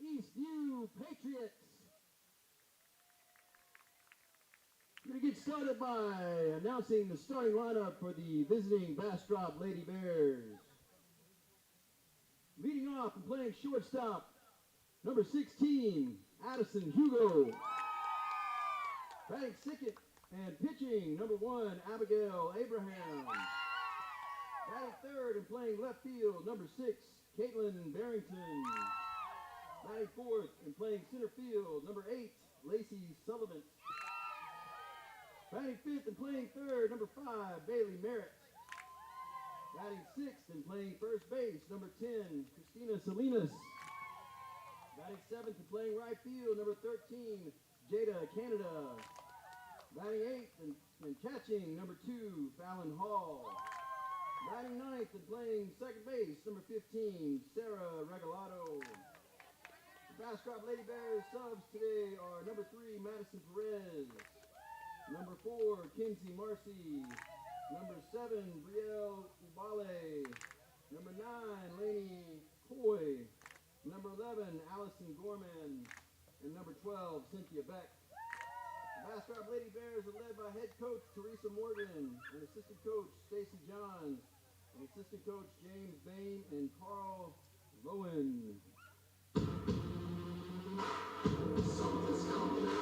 Eastview Patriots. We're going to get started by announcing the starting lineup for the visiting Bastrop Lady Bears. Leading off and playing shortstop, number 16, Addison Hugo. Batting second and pitching, number 1, Abigail Abraham. Batting third and playing left field, number 6, Caitlin Barrington. Batting fourth and playing center field, number 8, Lacey Sullivan. Batting fifth and playing third, number 5, Bailey Merritt. Batting sixth and playing first base, number 10, Christina Salinas. Batting seventh and playing right field, number 13, Jada Canada. Batting eighth and catching, number 2, Fallon Hall. Batting ninth and playing second base, number 15, Sarah Regalado. The Bastrop Lady Bears subs today are number 3, Madison Perez. Number 4, Kinsey Marcy. Number 7, Brielle Ubale. Number 9, Lainey Coy. Number 11, Allison Gorman. And number 12, Cynthia Beck. The Bastrop Lady Bears are led by head coach Teresa Morgan and assistant coach Stacy Johns and assistant coach James Bain and Carl Lowen. Something's coming.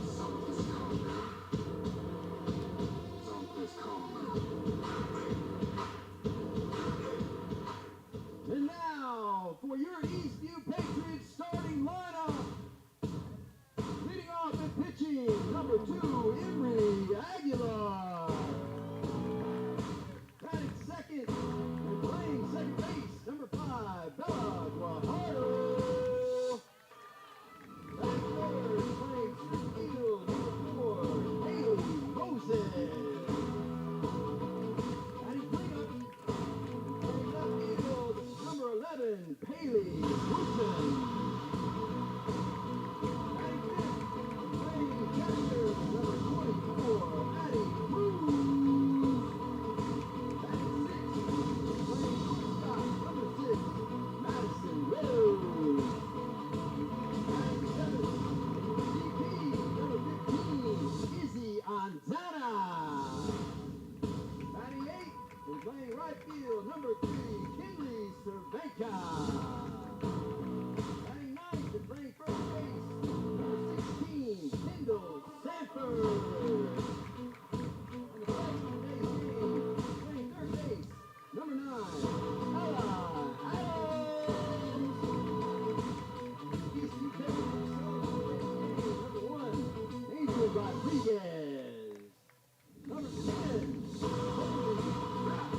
Something's coming. Something's coming. And now, for your Eastview Patriots starting lineup. Leading off and pitching, number 2, Emery Aguilar. Batting second and playing second base, number 5, Bella Guajardo. Batting third and playing center field, number 4, Haley Moses. Batting cleanup, playing left field, number 11, Paley Woodson. Batting fifth and playing catcher, number 24, Addie Cruz. Batting sixth, playing shortstop, number 6, Madison Rose. Batting seventh, DP, number 15, Izzy Antana. Batting eighth and playing right field, number 3, Kinley Cervenka. Batting ninth and playing first base, number 16, Kendall Sanford. And the second base game, playing third base, number 9, Ella Adams. Eastview Patriots number 1, Angel Rodriguez. Number 10, Colby Pratt.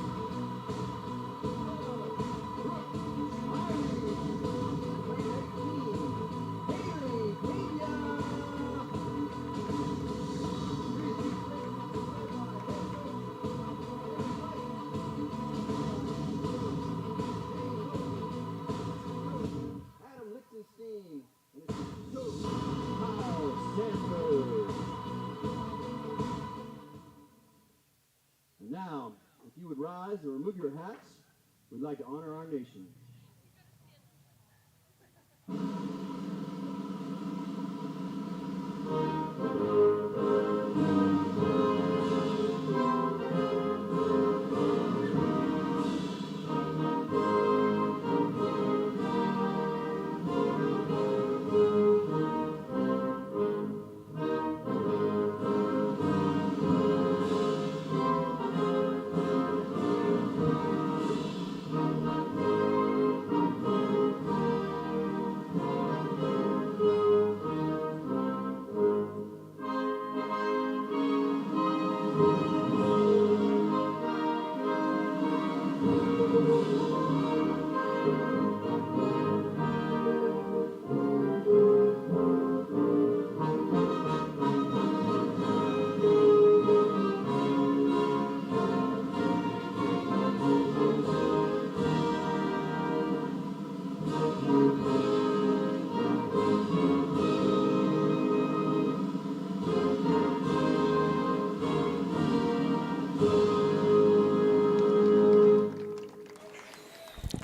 Adam Lichtenstein and assistant coach Kyle Sanford. And now, if you would rise or remove your hats, we'd like to honor our nation.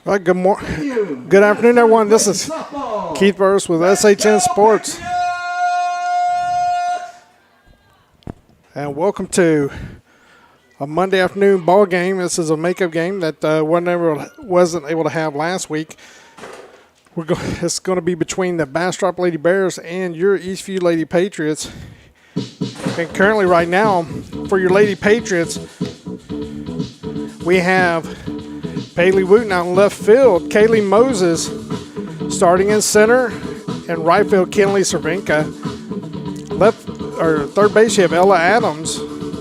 All right, good morning. Thank you. Good afternoon, everyone. This is Softball. Keith Burris with SHN Sports. And welcome to a Monday afternoon ball game. This is a makeup game that wasn't able to have last week. It's going to be between the Bastrop Lady Bears and your Eastview Lady Patriots. And currently right now, for your Lady Patriots, we have Bailey Wooten out in left field, Kaylee Moses starting in center, and right field, Kenley Cervenka. Third base, you have Ella Adams,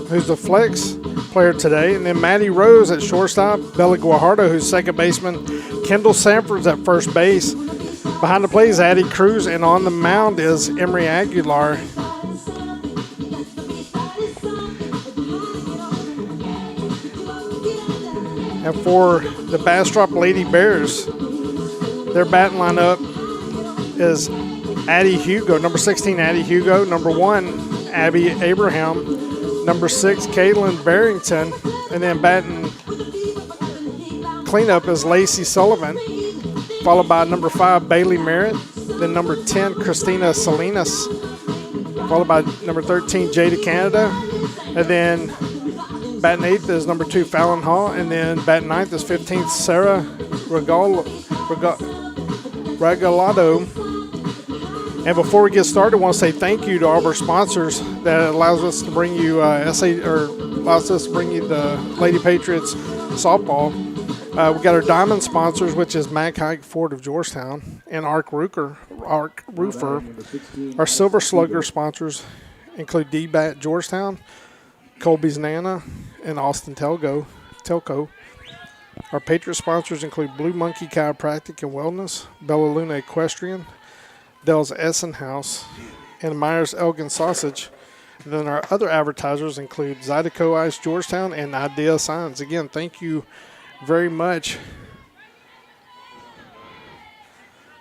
who's the flex player today, and then Maddie Rose at shortstop, Bella Guajardo, who's second baseman, Kendall Sanford's at first base. Behind the plate is Addie Cruz, and on the mound is Emery Aguilar. And for the Bastrop Lady Bears, their batting lineup is Addie Hugo, number 16, Addie Hugo, number 1, Abby Abraham, number 6, Caitlin Barrington, and then batting cleanup is Lacey Sullivan, followed by number 5, Bailey Merritt, then number 10, Christina Salinas, followed by number 13, Jada Canada, and then batting 8th is number 2, Fallon Hall, and then batting 9th is 15th, Sarah Regalado. And before we get started, I want to say thank you to all of our sponsors that allows us to bring you the Lady Patriots softball. We got our diamond sponsors, which is Mag Hike Ford of Georgetown and Arc Roofer. Our silver slugger sponsors include D-Bat Georgetown, Colby's Nana, and Austin Telco. Our Patriot sponsors include Blue Monkey Chiropractic and Wellness, Bella Luna Equestrian, Dell's Essen House, and Myers Elgin Sausage. And then our other advertisers include Zydeco Ice Georgetown and Idea Signs. Again, thank you very much.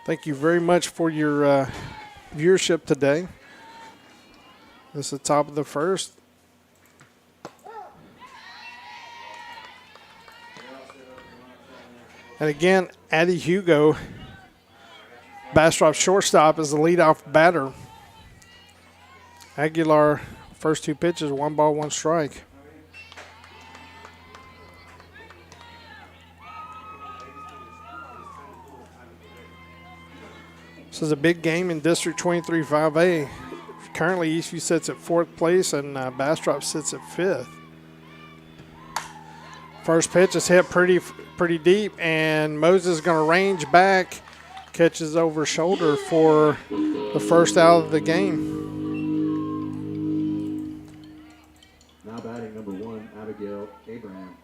Thank you very much for your viewership today. This is the top of the first. And again, Addie Hugo, Bastrop shortstop, is the leadoff batter. Aguilar, first 2 pitches, 1 ball, 1 strike. This is a big game in District 23 5A. Currently, Eastview sits at 4th place and Bastrop sits at 5th. First pitch is hit pretty deep, and Moses is going to range back, catches over shoulder for the first out of the game. Now batting number 1, Abigail Abraham.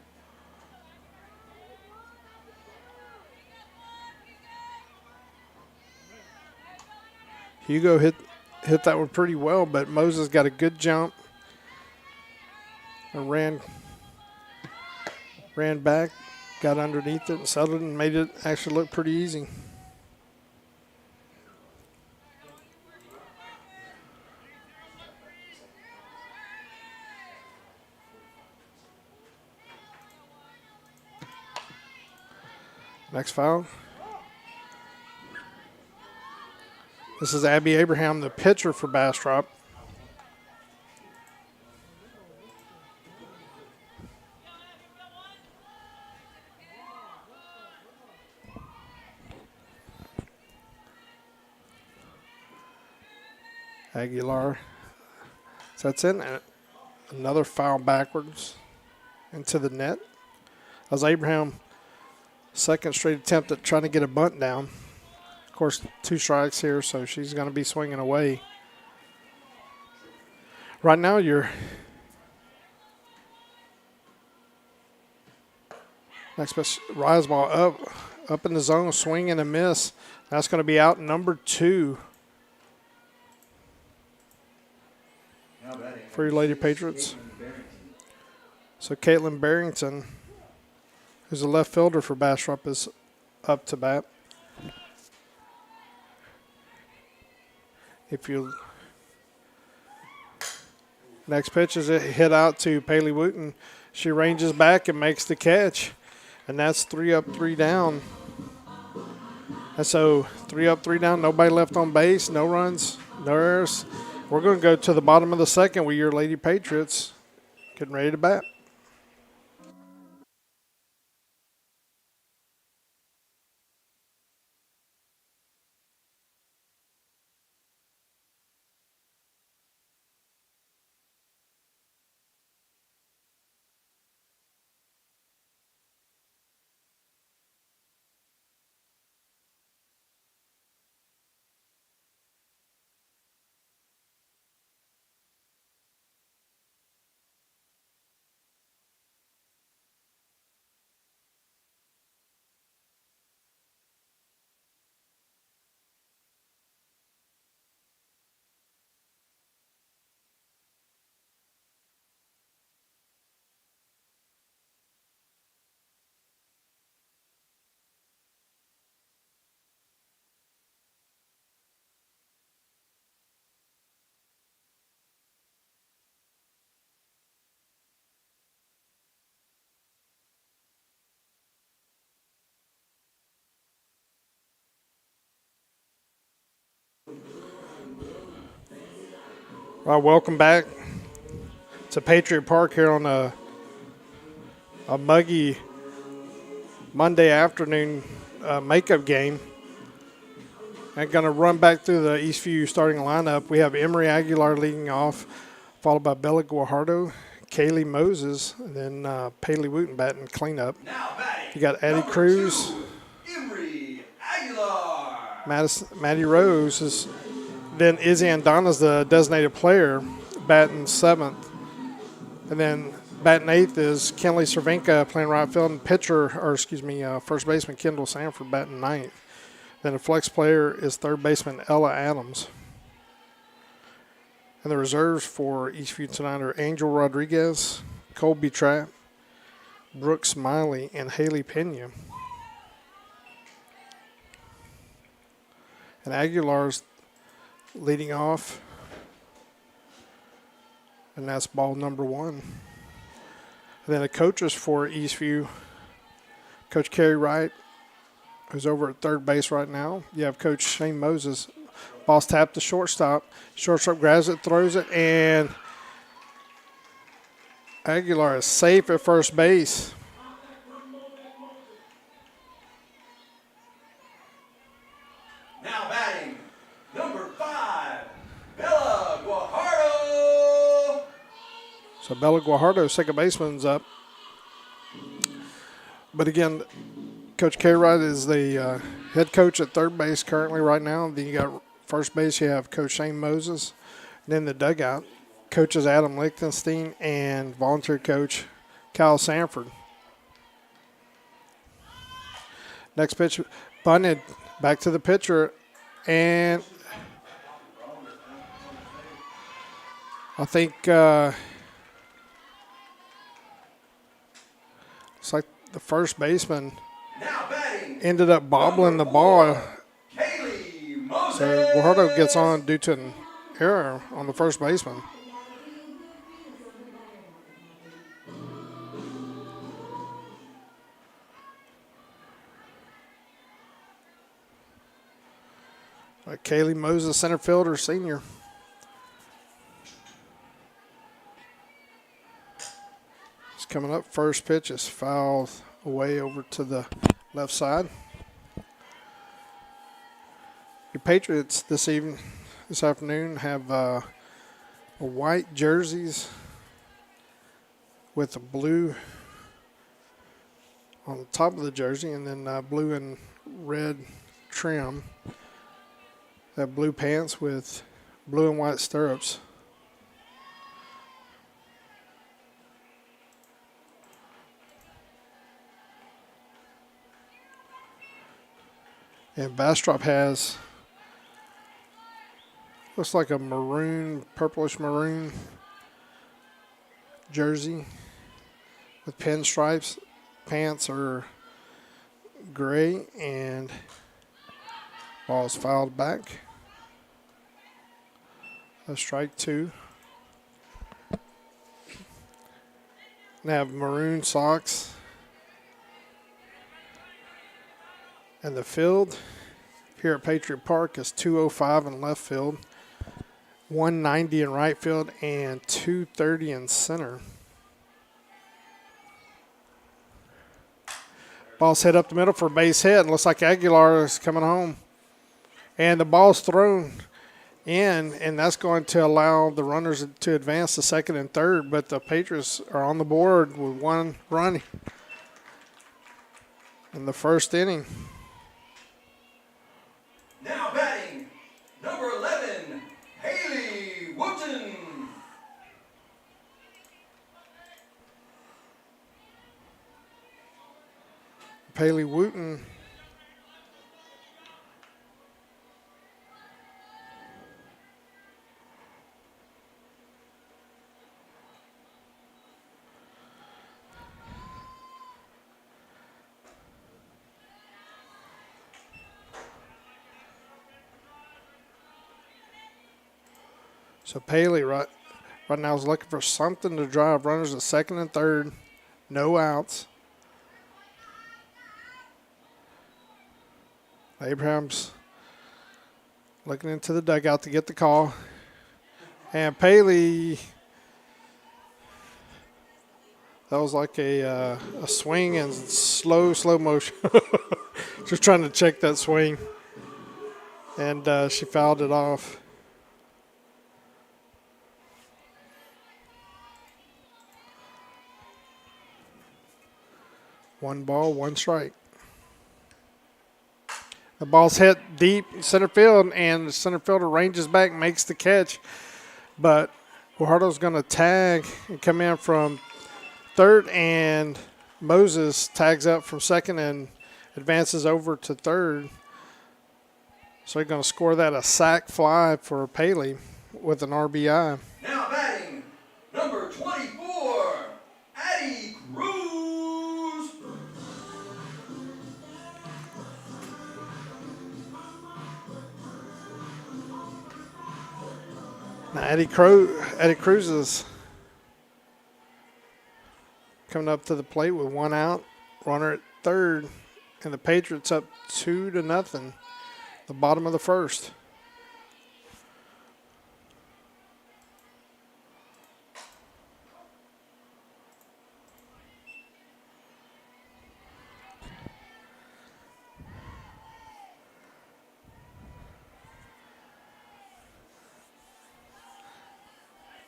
Hugo hit that one pretty well, but Moses got a good jump and ran back, got underneath it, and settled, and made it actually look pretty easy. Next foul. This is Abby Abraham, the pitcher for Bastrop. Aguilar sets in, and another foul backwards into the net. As Abraham, second straight attempt at trying to get a bunt down. Of course, 2 strikes here, so she's going to be swinging away. Right now, your next pitch, rise ball up in the zone, swing and a miss. That's going to be out number 2. For your Lady Patriots. So Caitlin Barrington, who's a left fielder for Bastrop, is up to bat. Next pitch is a hit out to Bailey Wooten. She ranges back and makes the catch, and that's 3 up, 3 down. And so 3 up, 3 down, nobody left on base, no runs, no errors. We're going to go to the bottom of the second with your Lady Patriots getting ready to bat. Well, welcome back to Patriot Park here on a muggy Monday afternoon makeup game. I'm going to run back through the Eastview starting lineup. We have Emery Aguilar leading off, followed by Bella Guajardo, Kaylee Moses, and then Paley Wooten batting cleanup. Now batting. You got Addie Cruz, 2, Emery Aguilar. Maddie Rose, then Izzy Andana's the designated player, batting 7th. And then batting 8th is Kenley Cervenka playing right field, and first baseman Kendall Sanford batting 9th. Then the flex player is third baseman Ella Adams. And the reserves for Eastview tonight are Angel Rodriguez, Colby Trapp, Brooke Smiley, and Haley Pena. And Aguilar's leading off, and that's ball number 1. And then the coaches for Eastview, Coach Kerry Wright, who's over at third base right now. You have Coach Shane Moses. Ball's tapped to shortstop. Shortstop grabs it, throws it, and Aguilar is safe at first base. Now batting, number 5, Bella Guajardo. So Bella Guajardo, second baseman's up. But again, Coach K. Wright is the head coach at third base currently right now. Then you got first base, you have Coach Shane Moses. And then the dugout, coaches Adam Lichtenstein and volunteer coach Kyle Sanford. Next pitch, bunted back to the pitcher, and I think it's like the first baseman Now batting, ended up bobbling the ball. Kaylee Moses. So Guajardo gets on due to an error on the first baseman. Kaylee Moses, center fielder, senior. He's coming up. First pitch is fouled away over to the left side. Your Patriots this afternoon have white jerseys with a blue on the top of the jersey, and then blue and red trim. They have blue pants with blue and white stirrups. And Bastrop has, looks like a maroon, purplish maroon jersey with pinstripes. Pants are gray, and ball is fouled back. A strike 2. They have maroon socks. And the field here at Patriot Park is 205 in left field, 190 in right field, and 230 in center. Ball's hit up the middle for a base hit, and looks like Aguilar is coming home. And the ball's thrown in, and that's going to allow the runners to advance to second and third, but the Patriots are on the board with one run in the first inning. Now batting, number 11, Haley Wooten. Haley Wooten So Paley right now is looking for something to drive runners at second and third. No outs. Abraham's looking into the dugout to get the call. And Paley, that was like a swing in slow motion. Just trying to check that swing. And she fouled it off. One ball, one strike. The ball's hit deep in center field, and the center fielder ranges back, makes the catch. But Guajardo's going to tag and come in from third, and Moses tags up from second and advances over to third. So he's going to score that a sac fly for Paley with an RBI. Now batting, number 24, Addie Cruz. Now Eddie Cruz is coming up to the plate with one out, runner at third, and the Patriots up 2-0, the bottom of the first.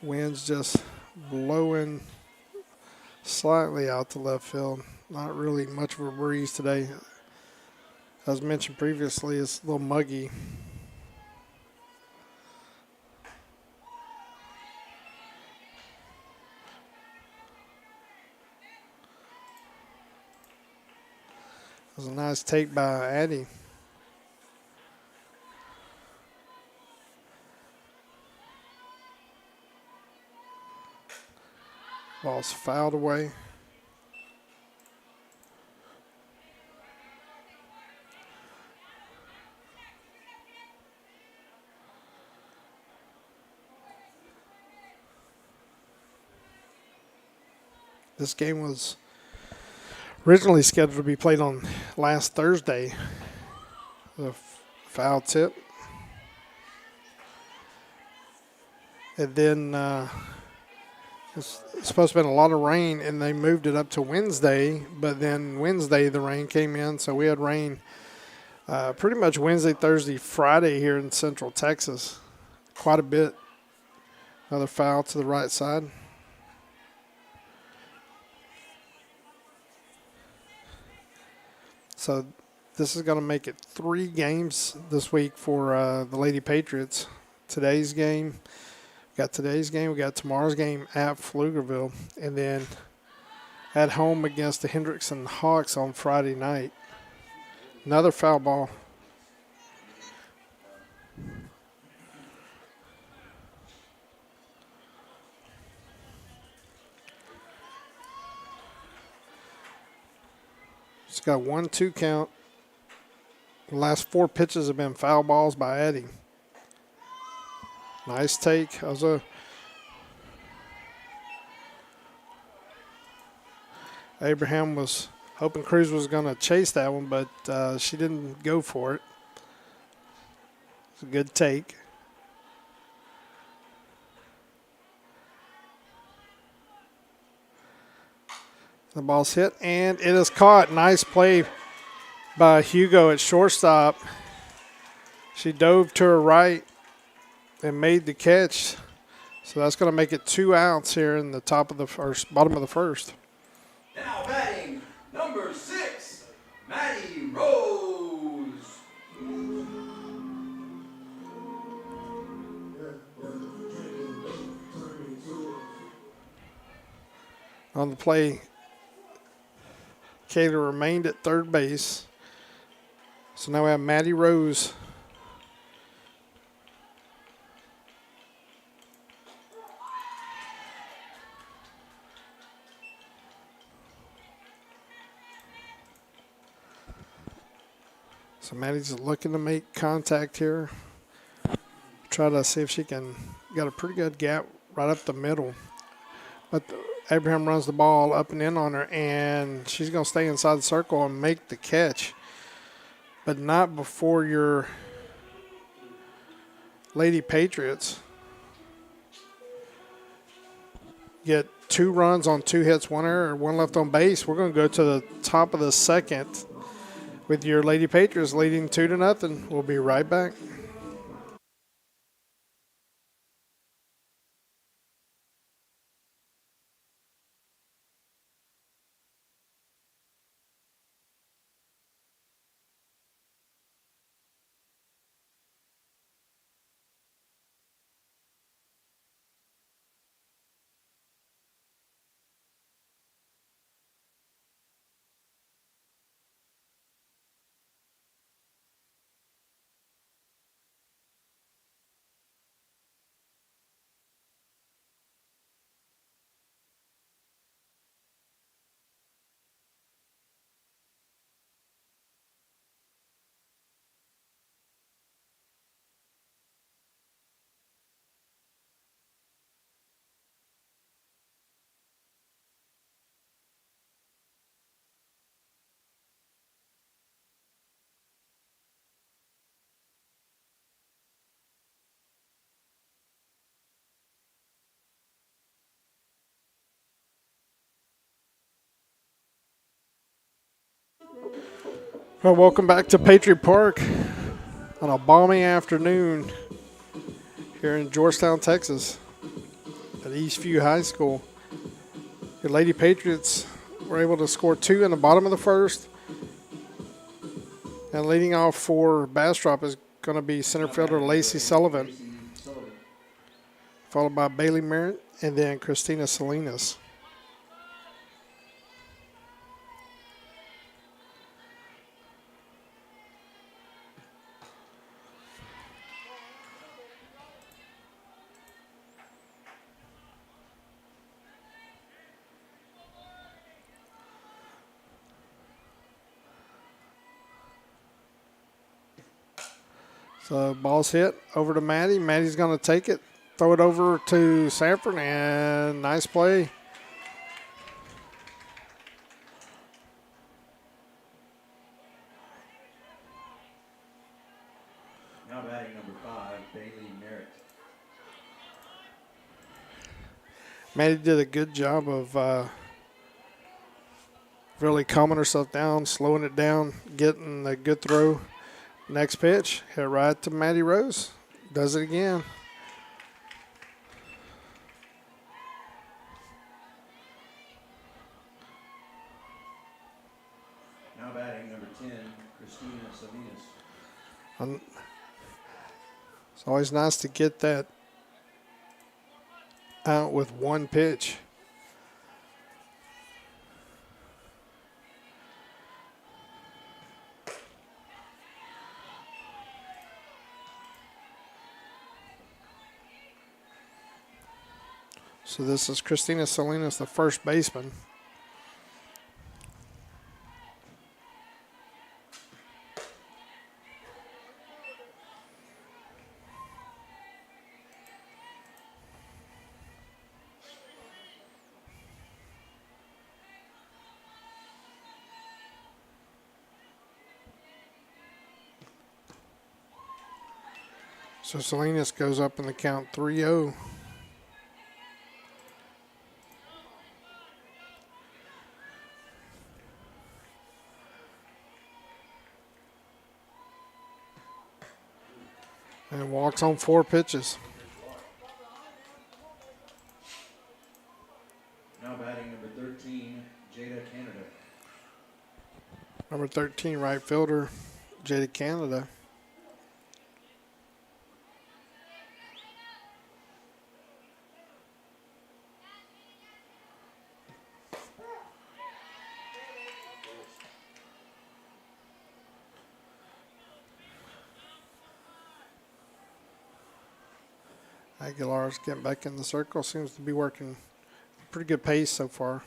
Wind's just blowing slightly out to left field. Not really much of a breeze today. As mentioned previously, it's a little muggy. It was a nice take by Addie. Ball's fouled away. This game was originally scheduled to be played on last Thursday. The foul tip. And then it's supposed to have been a lot of rain, and they moved it up to Wednesday. But then Wednesday the rain came in, so we had rain pretty much Wednesday, Thursday, Friday here in Central Texas. Quite a bit. Another foul to the right side. So this is going to make it 3 games this week for the Lady Patriots. Today's game. We got today's game. We got tomorrow's game at Pflugerville. And then at home against the Hendrickson Hawks on Friday night. Another foul ball. It's got a 1-2 count. The last 4 pitches have been foul balls by Eddie. Nice take. That was Abraham was hoping Cruz was going to chase that one, but she didn't go for it. It's a good take. The ball's hit, and it is caught. Nice play by Hugo at shortstop. She dove to her right and made the catch. So that's going to make it 2 outs here in the bottom of the first. Now batting number 6, Maddie Rose. On the play, Kayla remained at third base. So now we have Maddie Rose. So Maddie's looking to make contact here. Try to see if she can get a pretty good gap right up the middle. But Abraham runs the ball up and in on her, and she's going to stay inside the circle and make the catch. But not before your Lady Patriots get 2 runs on 2 hits, 1 error, 1 left on base. We're going to go to the top of the second with your Lady Patriots leading 2-0. We'll be right back. Well, welcome back to Patriot Park on a balmy afternoon here in Georgetown, Texas at Eastview High School. Your Lady Patriots were able to score 2 in the bottom of the first. And leading off for Bastrop is going to be center fielder Lacey Sullivan, followed by Bailey Merritt and then Christina Salinas. So ball's hit over to Maddie. Maddie's going to take it, throw it over to Sanford, and nice play. Now batting number 5, Bailey Merritt. Maddie did a good job of really calming herself down, slowing it down, getting a good throw. Next pitch, hit right to Maddie Rose. Does it again. Now batting number 10, Christina Salinas. It's always nice to get that out with 1 pitch. So this is Christina Salinas, the first baseman. So Salinas goes up in the count 3-0. And walks on 4 pitches. Now batting number 13, Jada Canada. Number 13, right fielder, Jada Canada. Aguilar's getting back in the circle. Seems to be working pretty good pace so far.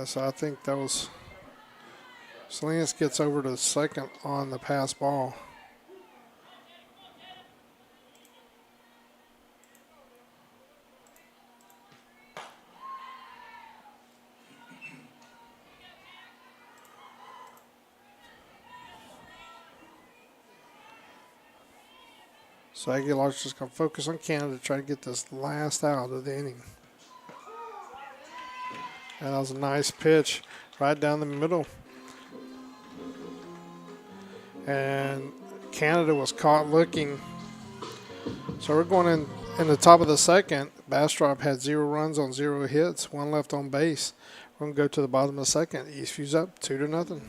So I think that was Salinas gets over to second on the pass ball. So Aguilar's just going to focus on Canada to try to get this last out of the inning. And that was a nice pitch right down the middle. And Canada was caught looking. So we're going in the top of the second. Bastrop had 0 runs on 0 hits, 1 left on base. We're going to go to the bottom of the second. Eastview's up 2-0.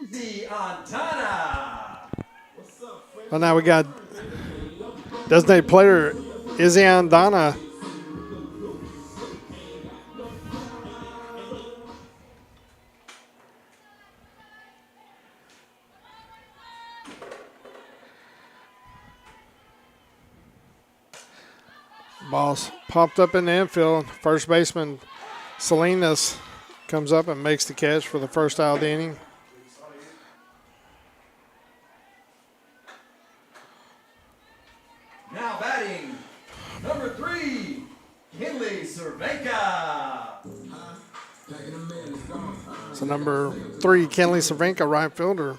Izzy Antana. Well, now we got designated player Izzy Andana. Ball's popped up in the infield. First baseman Salinas comes up and makes the catch for the first out of the inning. Now batting number 3, Kinley Cervenka. So number 3, Kenley Cervenka, right fielder.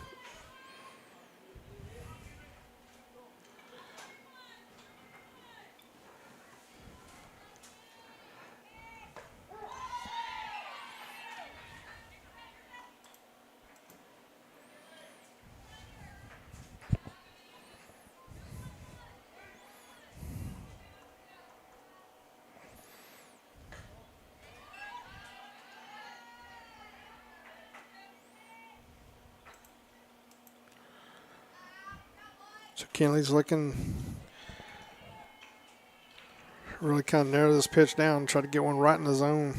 So Kenley's looking really kind of narrow this pitch down and try to get one right in the zone.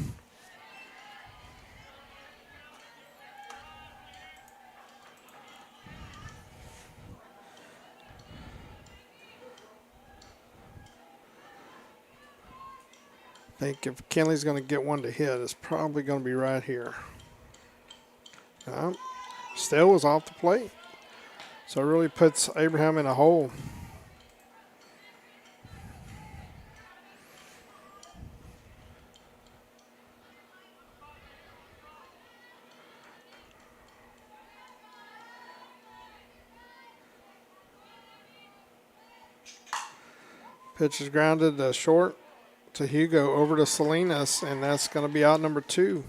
I think if Kenley's going to get one to hit, it's probably going to be right here. Still was off the plate. So it really puts Abraham in a hole. Pitch is grounded to short to Hugo over to Salinas, and that's going to be out number 2.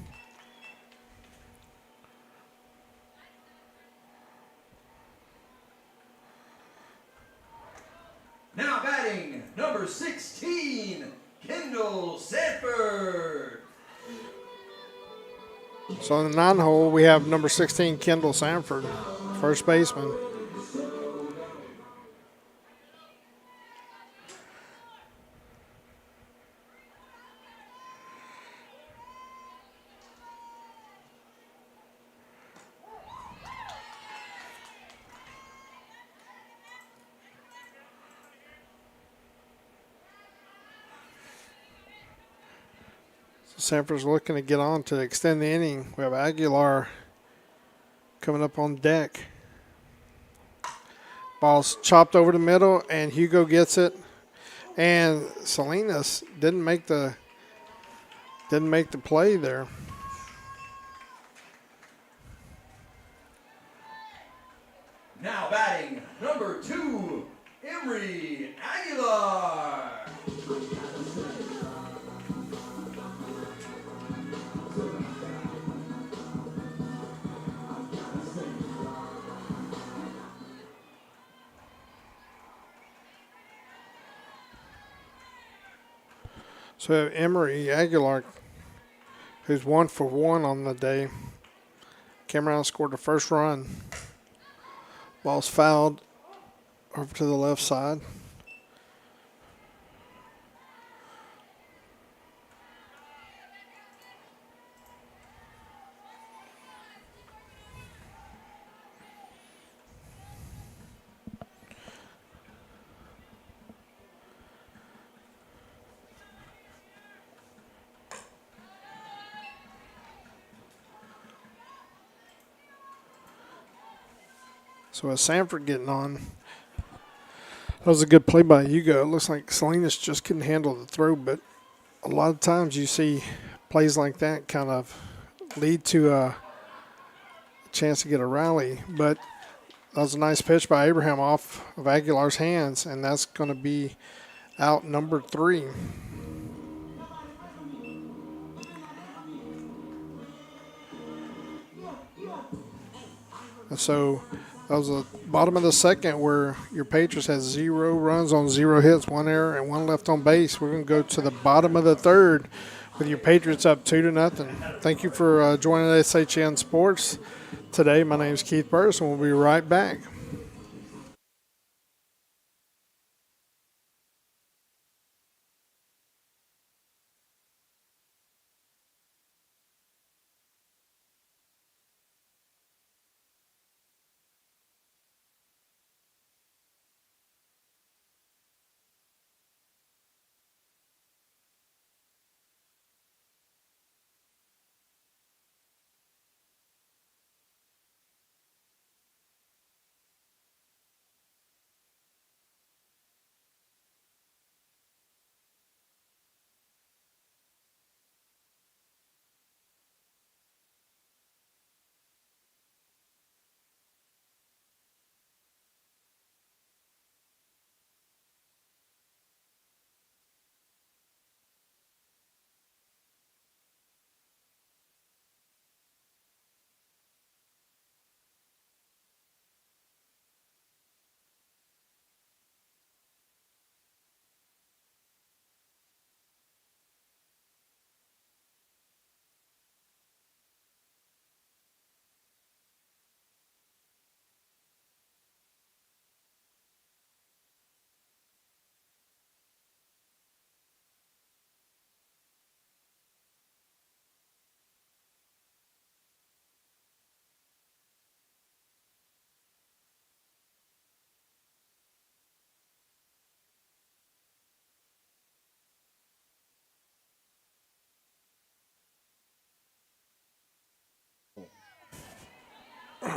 Now batting number 16, Kendall Sanford. So in the 9 hole, we have number 16, Kendall Sanford, first baseman. Sanford's looking to get on to extend the inning. We have Aguilar coming up on deck. Ball's chopped over the middle, and Hugo gets it. And Salinas didn't make the play there. Now batting number 2, Emery Aguilar. So we have Emery Aguilar, who's 1 for 1 on the day. Came around and scored the first run. Ball's fouled over to the left side. So with Sanford getting on, that was a good play by Hugo. It looks like Salinas just couldn't handle the throw, but a lot of times you see plays like that kind of lead to a chance to get a rally. But that was a nice pitch by Abraham off of Aguilar's hands, and that's going to be out number 3. And so that was the bottom of the second where your Patriots had 0 runs on 0 hits, 1 error, and 1 left on base. We're going to go to the bottom of the third with your Patriots up 2-0. Thank you for joining SHN Sports today. My name is Keith Burris, and we'll be right back.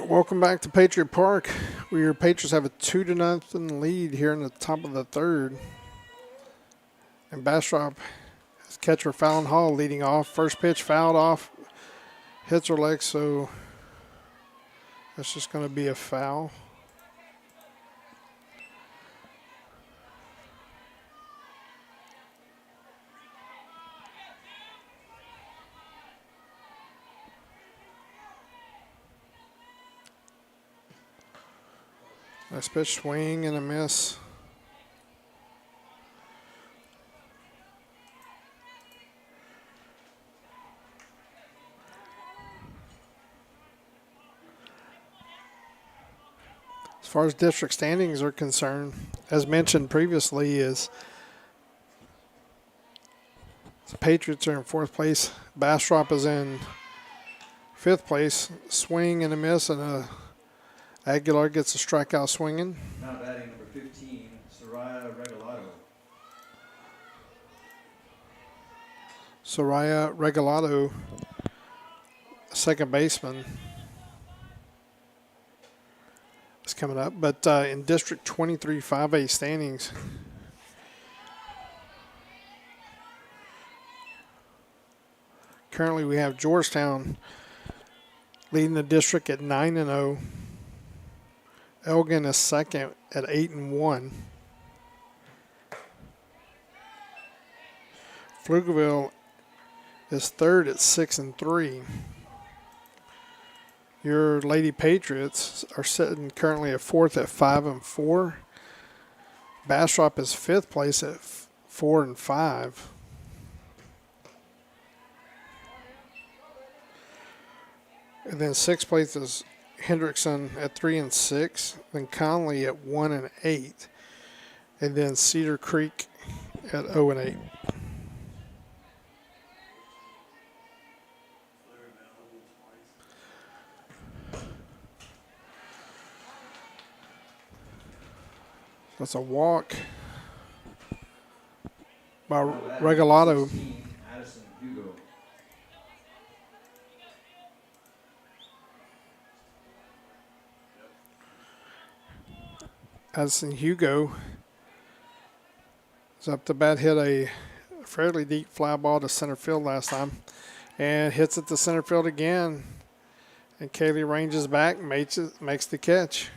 Welcome back to Patriot Park, where your Patriots have a 2-0 lead here in the top of the third. And Bastrop has catcher Fallon Hall leading off. First pitch fouled off, hits her leg, so that's just going to be a foul. Nice pitch, swing and a miss. As far as district standings are concerned, as mentioned previously, is the Patriots are in 4th place. Bastrop is in 5th place. Swing and a miss, and Aguilar gets a strikeout swinging. Now batting number 15, Soraya Regalado. Soraya Regalado, second baseman, is coming up. But in District 23 5A standings, currently we have Georgetown leading the district at 9-0. Elgin is second at 8-1. Pflugerville is third at 6-3. Your Lady Patriots are sitting currently at 4th at 5-4. Bastrop is 5th place at 4-5. And then 6th place is Hendrickson at 3-6, then Conley at 1-8, and then Cedar Creek at 0-8. That's a walk by Regalado. 16, Addison Hugo. Addison Hugo is up to bat, hit a fairly deep fly ball to center field last time, and hits it to center field again. And Kaylee ranges back, makes the catch.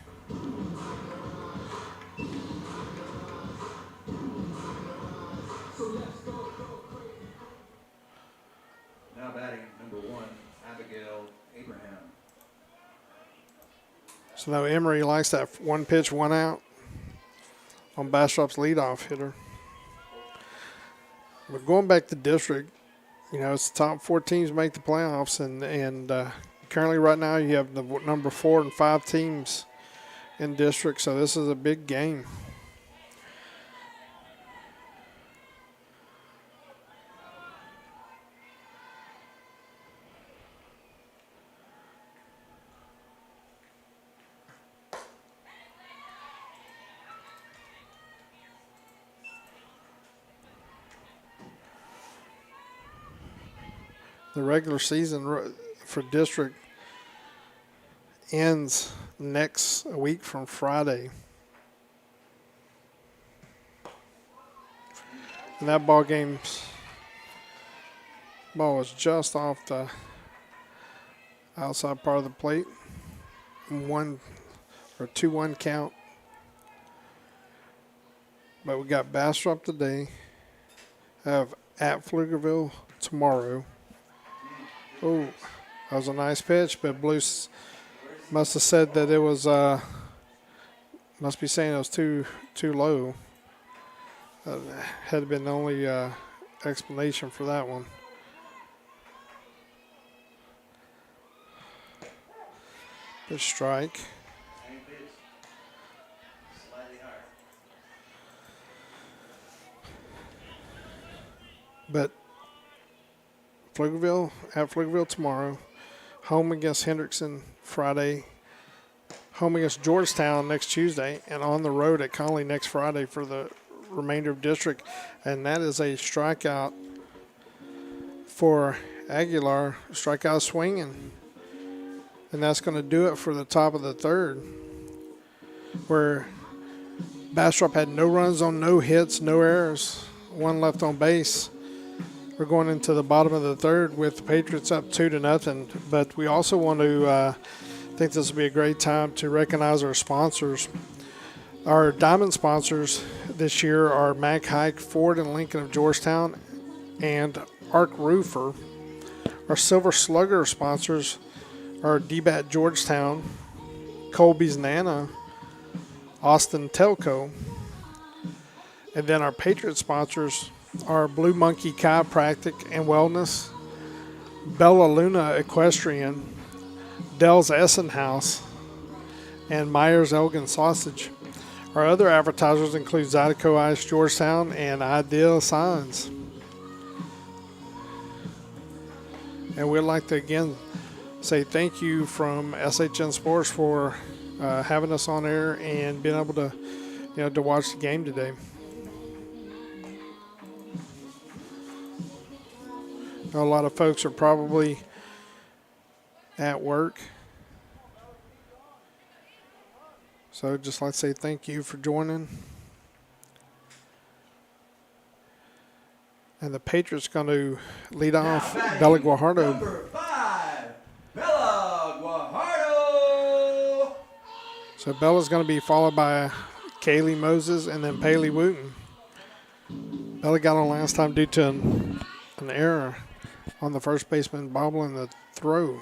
Now batting number 1, Abigail Abraham. So now Emery likes that one pitch, one out on Bastrop's leadoff hitter. But going back to district, it's the top 4 teams make the playoffs, and currently right now you have the number 4 and 5 teams in district, so this is a big game. The regular season for district ends next week from Friday. And that ball was just off the outside part of the plate. 2-1 count. But we got Bastrop today. Have at Pflugerville tomorrow. Oh, that was a nice pitch, but Blues must have said that it was, must be saying it was too low. Had been the only explanation for that one. Good strike. But at Pflugerville tomorrow, home against Hendrickson Friday, home against Georgetown next Tuesday, and on the road at Conley next Friday for the remainder of district. And that is a strikeout for Aguilar, strikeout swinging. And that's going to do it for the top of the third, where Bastrop had no runs on no hits, no errors, one left on base. We're going into the bottom of the third with the Patriots up 2-0. But we also want to think this will be a great time to recognize our sponsors. Our diamond sponsors this year are Mac Hike, Ford and Lincoln of Georgetown, and Arc Roofer. Our silver slugger sponsors are DBAT Georgetown, Colby's Nana, Austin Telco. And then our Patriot sponsors are Blue Monkey Chiropractic and Wellness, Bella Luna Equestrian, Dell's Essen House, and Myers Elgin Sausage. Our other advertisers include Zydeco Ice Georgetown and Ideal Signs. And we'd like to again say thank you from SHN Sports for having us on air and being able to watch the game today. A lot of folks are probably at work. So just like to say thank you for joining. And the Patriots going to lead off Bella Guajardo. Number 5, Bella Guajardo. So Bella's going to be followed by Kaylee Moses and then Paley Wooten. Bella got on last time due to an error on the first baseman bobbling the throw.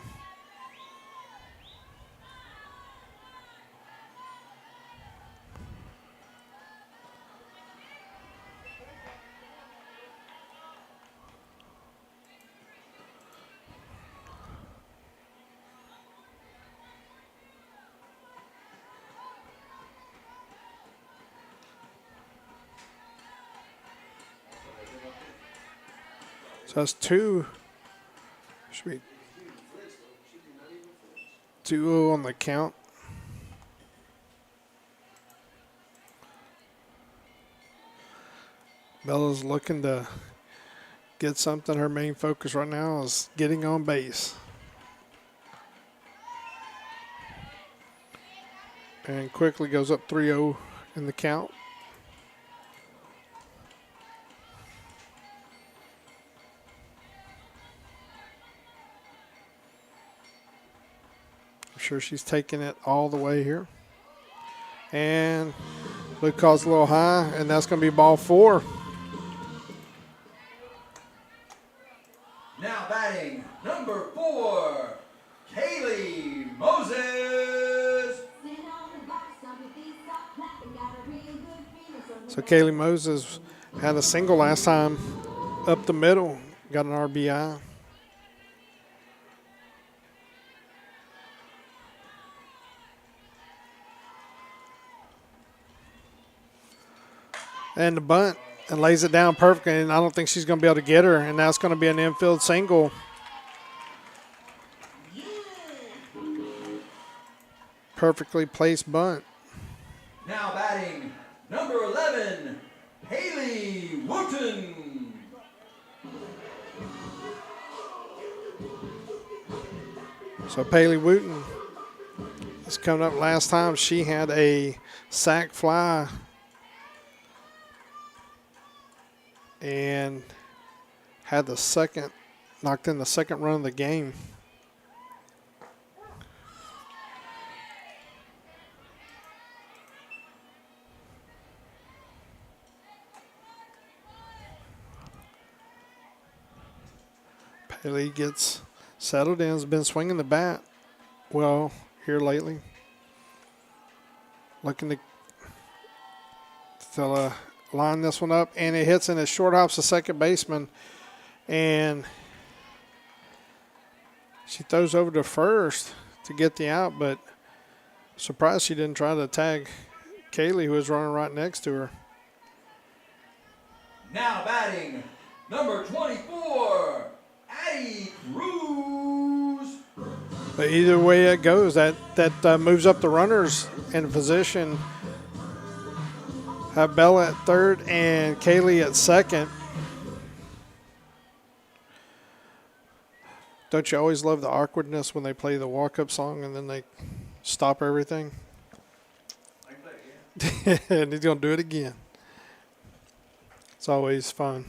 So that's should be 2-0 on the count. Bella's looking to get something. Her main focus right now is getting on base. And quickly goes up 3-0 in the count. Sure she's taking it all the way here. And Luke calls a little high, and that's going to be ball 4. Now batting number 4, Kaylee Moses. So Kaylee Moses had a single last time up the middle, got an RBI. And the bunt and lays it down perfectly, and I don't think she's going to be able to get her, and that's going to be an infield single. Perfectly placed bunt. Now batting number 11, Haley Wooten. So Paley Wooten is coming up. Last time she had a sac fly and had knocked in the second run of the game. Paley gets settled in, has been swinging the bat well here lately. Looking to line this one up, and it hits and it short hops the second baseman, and she throws over to first to get the out, but surprised she didn't try to tag Kaylee, who was running right next to her. Now batting number 24, Addie Cruz. But either way it goes, that moves up the runners in position. Have Bella at third and Kaylee at second. Don't you always love the awkwardness when they play the walk-up song and then they stop everything? I can play it again. And he's going to do it again. It's always fun.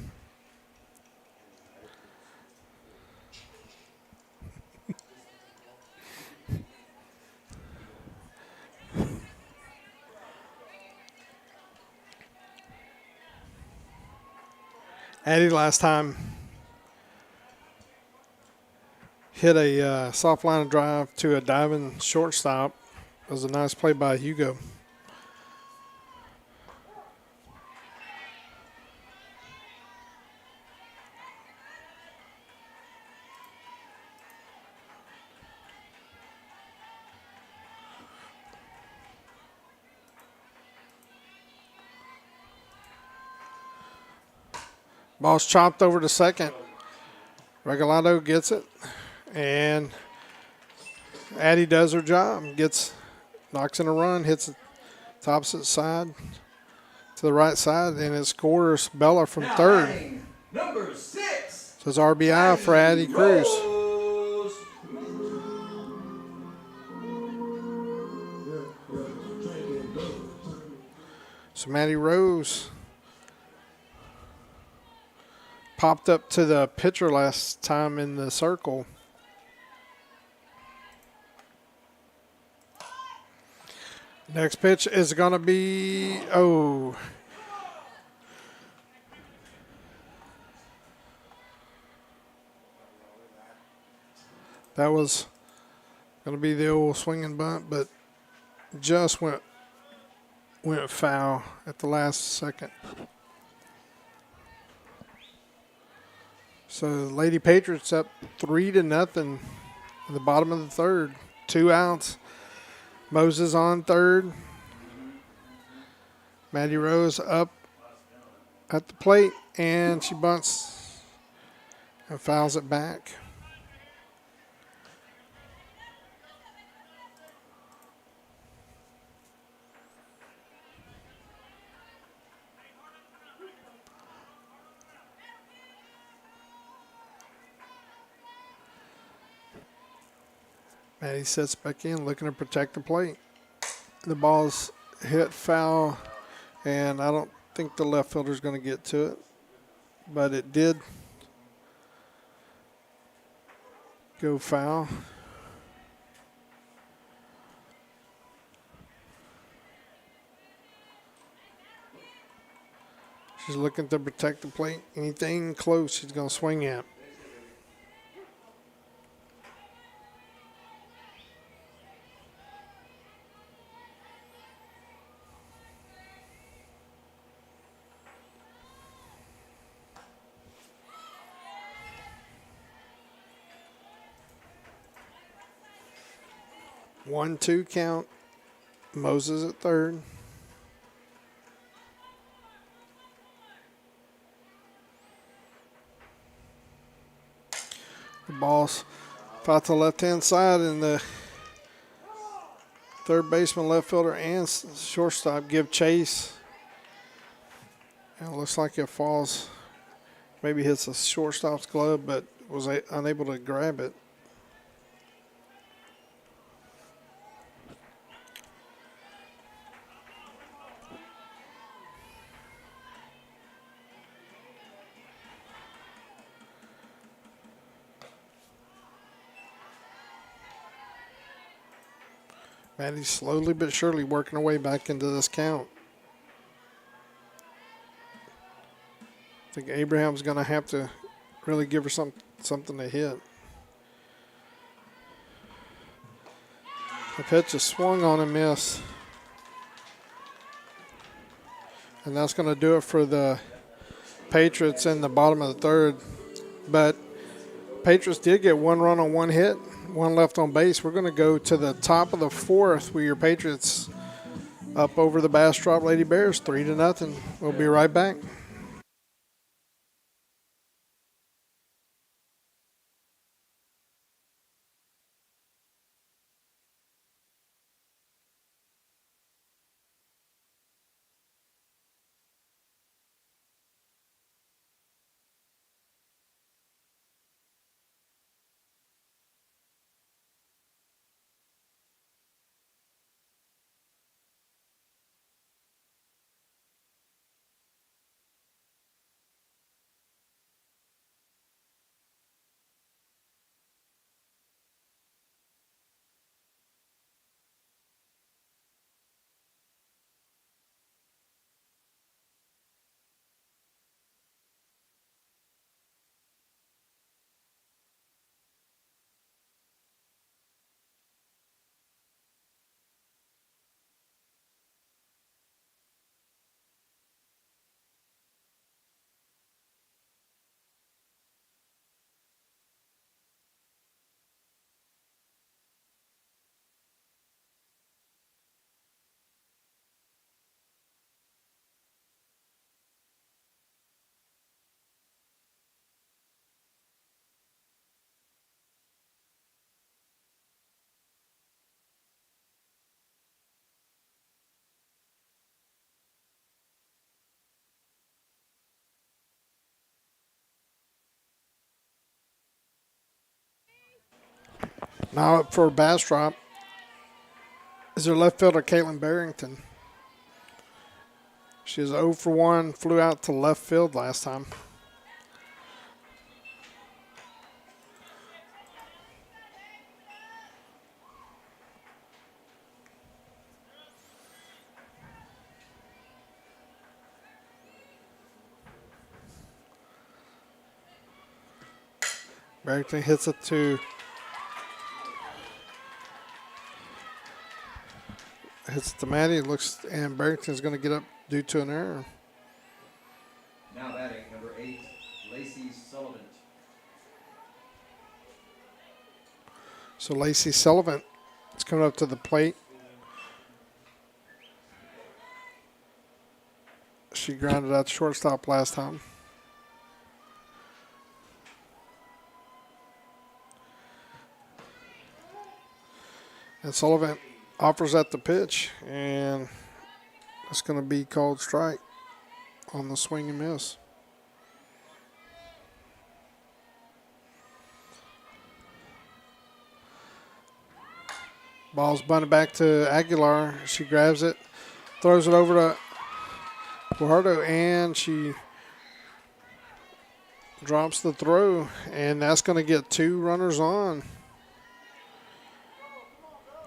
Addie last time hit a soft line drive to a diving shortstop. It was a nice play by Hugo. Ball's chopped over to second. Regalado gets it, and Addie does her job. Knocks in a run, hits the opposite side to the right side, and it scores Bella from Now third. batting number 6. So it's RBI for Addie Cruz. Rose. So Maddie Rose popped up to the pitcher last time in the circle. Next pitch is going to be, that was going to be the old swinging bunt, but just went foul at the last second. So Lady Patriots up 3-0 in the bottom of the third. 2 outs. Moses on third. Maddie Rose up at the plate, and she bunts and fouls it back. Maddie sets back in, looking to protect the plate. The ball's hit foul, and I don't think the left fielder's going to get to it, but it did go foul. She's looking to protect the plate. Anything close, she's going to swing at. One, two count. Moses at third. The ball's out to the left-hand side, and the third baseman, left fielder, and shortstop give chase. And it looks like it falls, maybe hits the shortstop's glove, but was unable to grab it. Maddie's slowly but surely working her way back into this count. I think Abraham's going to have to really give her something to hit. The pitch is swung on and missed. And that's going to do it for the Patriots in the bottom of the third. But Patriots did get 1 run on 1 hit, 1 left on base. We're going to go to the top of the fourth with your Patriots up over the Bastrop Lady Bears 3-0. We'll be right back. Now up for Bastrop is their left fielder, Caitlin Barrington. She is 0 for 1, flew out to left field last time. Barrington hits it to Maddie. Looks, and Barrington's going to get up due to an error. Now batting number 8, Lacey Sullivan. So Lacey Sullivan is coming up to the plate. She grounded out the shortstop last time. And Sullivan offers at the pitch, and it's going to be called strike on the swing and miss. Ball's bunted back to Aguilar. She grabs it, throws it over to Guajardo, and she drops the throw, and that's going to get 2 runners on.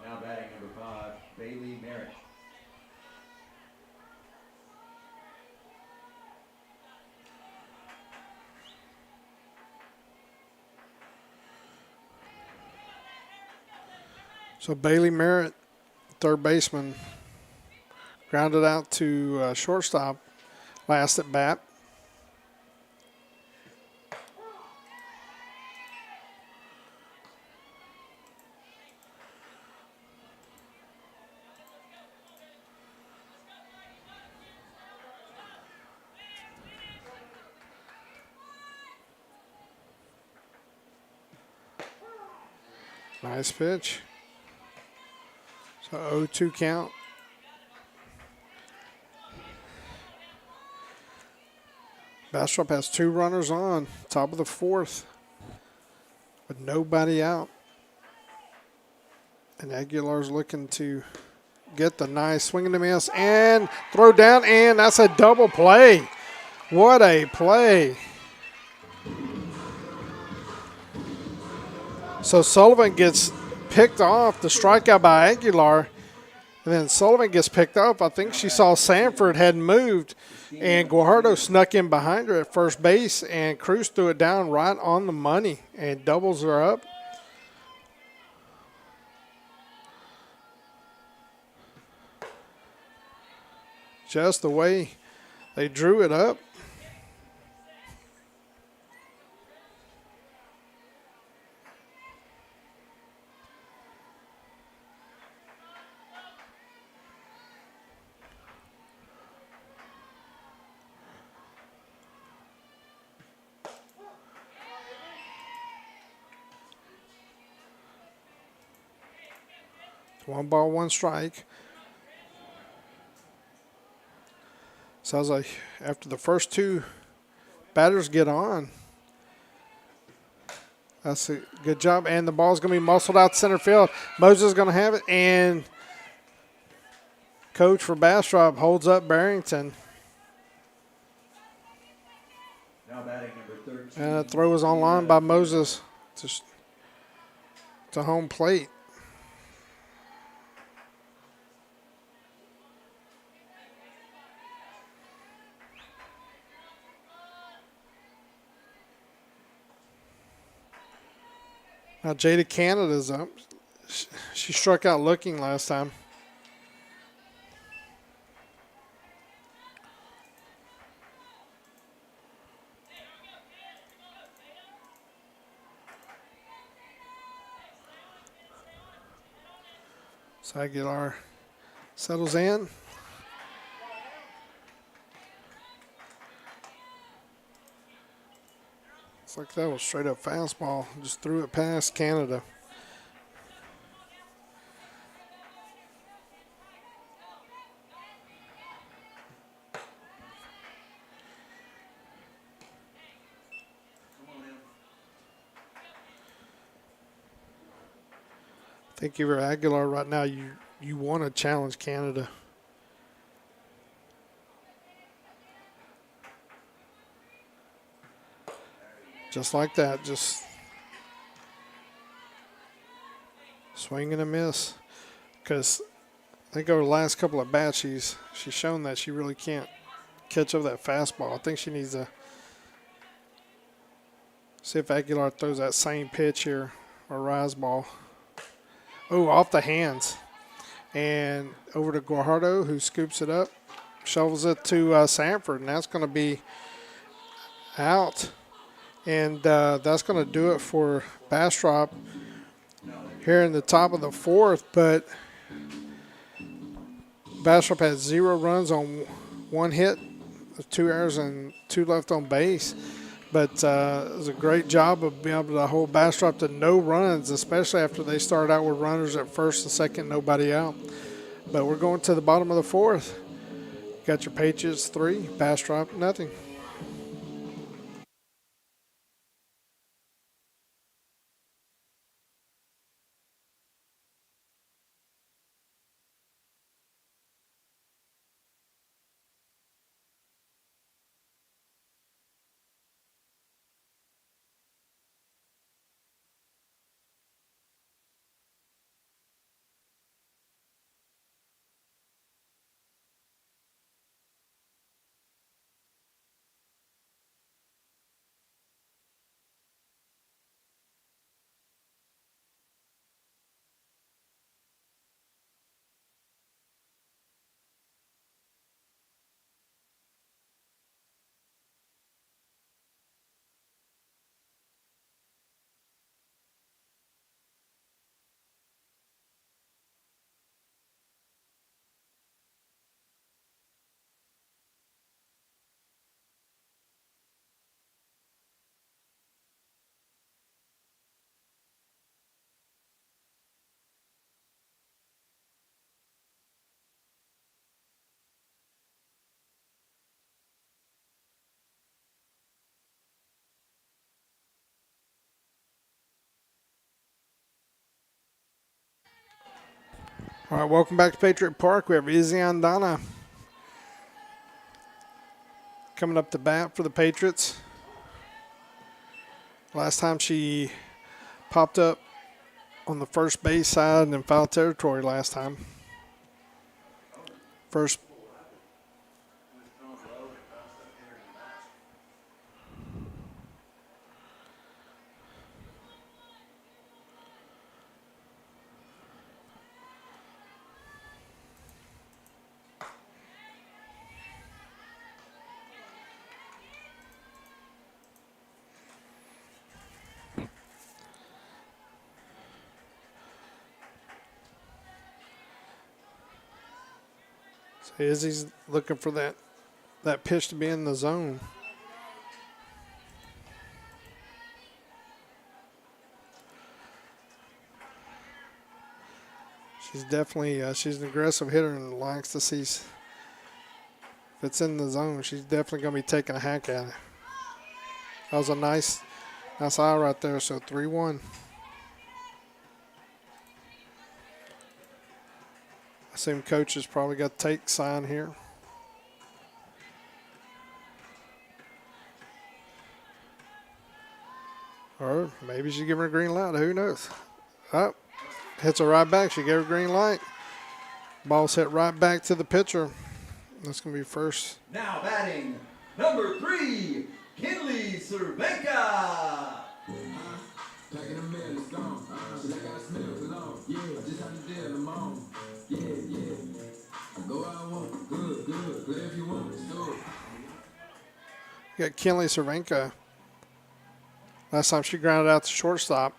Now batting number 5, Bailey Merritt. So Bailey Merritt, third baseman, grounded out to shortstop last at bat. Nice pitch. So 0-2 count. Bastrop has 2 runners on, top of the 4th, with nobody out. And Aguilar's looking to get the nice swing and a miss and throw down, and that's a double play. What a play. So Sullivan gets picked off, the strikeout by Aguilar, and then Sullivan gets picked up. I think she saw Sanford had moved, and Guajardo snuck in behind her at first base, and Cruz threw it down right on the money and doubles her up. Just the way they drew it up. One ball, one strike. Sounds like after the first 2 batters get on. That's a good job. And the ball's going to be muscled out center field. Moses is going to have it. And coach for Bastrop holds up Barrington. Now batting number 13. And the throw was on line by Moses to home plate. Now Jada Canada's up. She struck out looking last time. So Aguilar settles in. It's like that was straight up fastball. Just threw it past Canada. think if you're Aguilar right now, you want to challenge Canada. Just like that, just swing and a miss. Because I think over the last couple of bats, she's shown that she really can't catch up that fastball. I think she needs to see if Aguilar throws that same pitch here, or rise ball. Oh, off the hands. And over to Guajardo, who scoops it up, shovels it to Sanford, and that's going to be out. And that's going to do it for Bastrop here in the top of the fourth. But Bastrop has 0 runs on 1 hit, 2 errors, and 2 left on base. But it was a great job of being able to hold Bastrop to no runs, especially after they started out with runners at first and second, nobody out. But we're going to the bottom of the fourth. Got your Patriots 3, Bastrop nothing. All right, welcome back to Patriot Park. We have Izzy Andana coming up to bat for the Patriots. Last time she popped up on the first base side and in foul territory last time. First. So Izzy's looking for that pitch to be in the zone. She's definitely she's an aggressive hitter and likes to see if it's in the zone. She's definitely going to be taking a hack at it. That was a nice eye right there. So 3-1. I assume coach has probably got take sign here. Or maybe she give her a green light. Who knows? Oh, hits her right back. She gave her a green light. Ball's hit right back to the pitcher. That's going to be first. Now batting, number 3, Kinley Cervenka. Packing them in, it's gone. Shit, I gotta smell cologne. Yeah, just how to deal them on. Yeah. I go out, I want. Good if you want. Let's do it. You got Kinley Cervenka. Last time she grounded out to shortstop.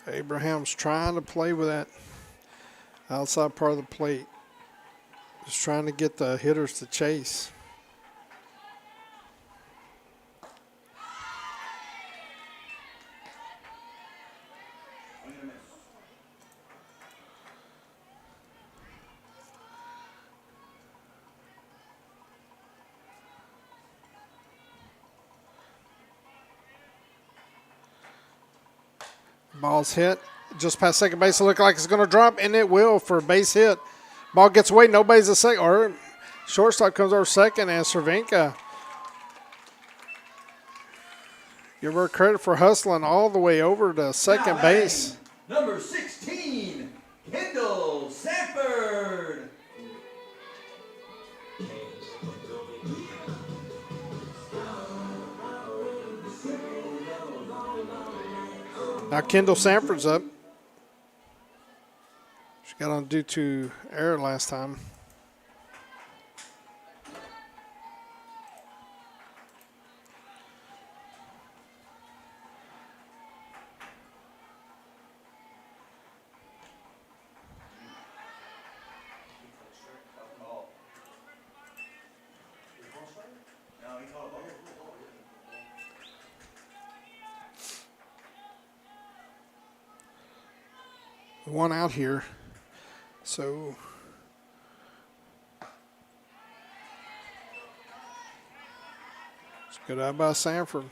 Abraham's trying to play with that outside part of the plate. Just trying to get the hitters to chase. Ball's hit just past second base. It looks like it's going to drop, and it will for a base hit. Ball gets away. Nobody's a second. Or shortstop comes over second, and Cervenka. Give her credit for hustling all the way over to second base. Number 16, Kendall Sanford. Now Kendall Sanford's up. She got on due to error last time. One out here. So it's good out by Sanford.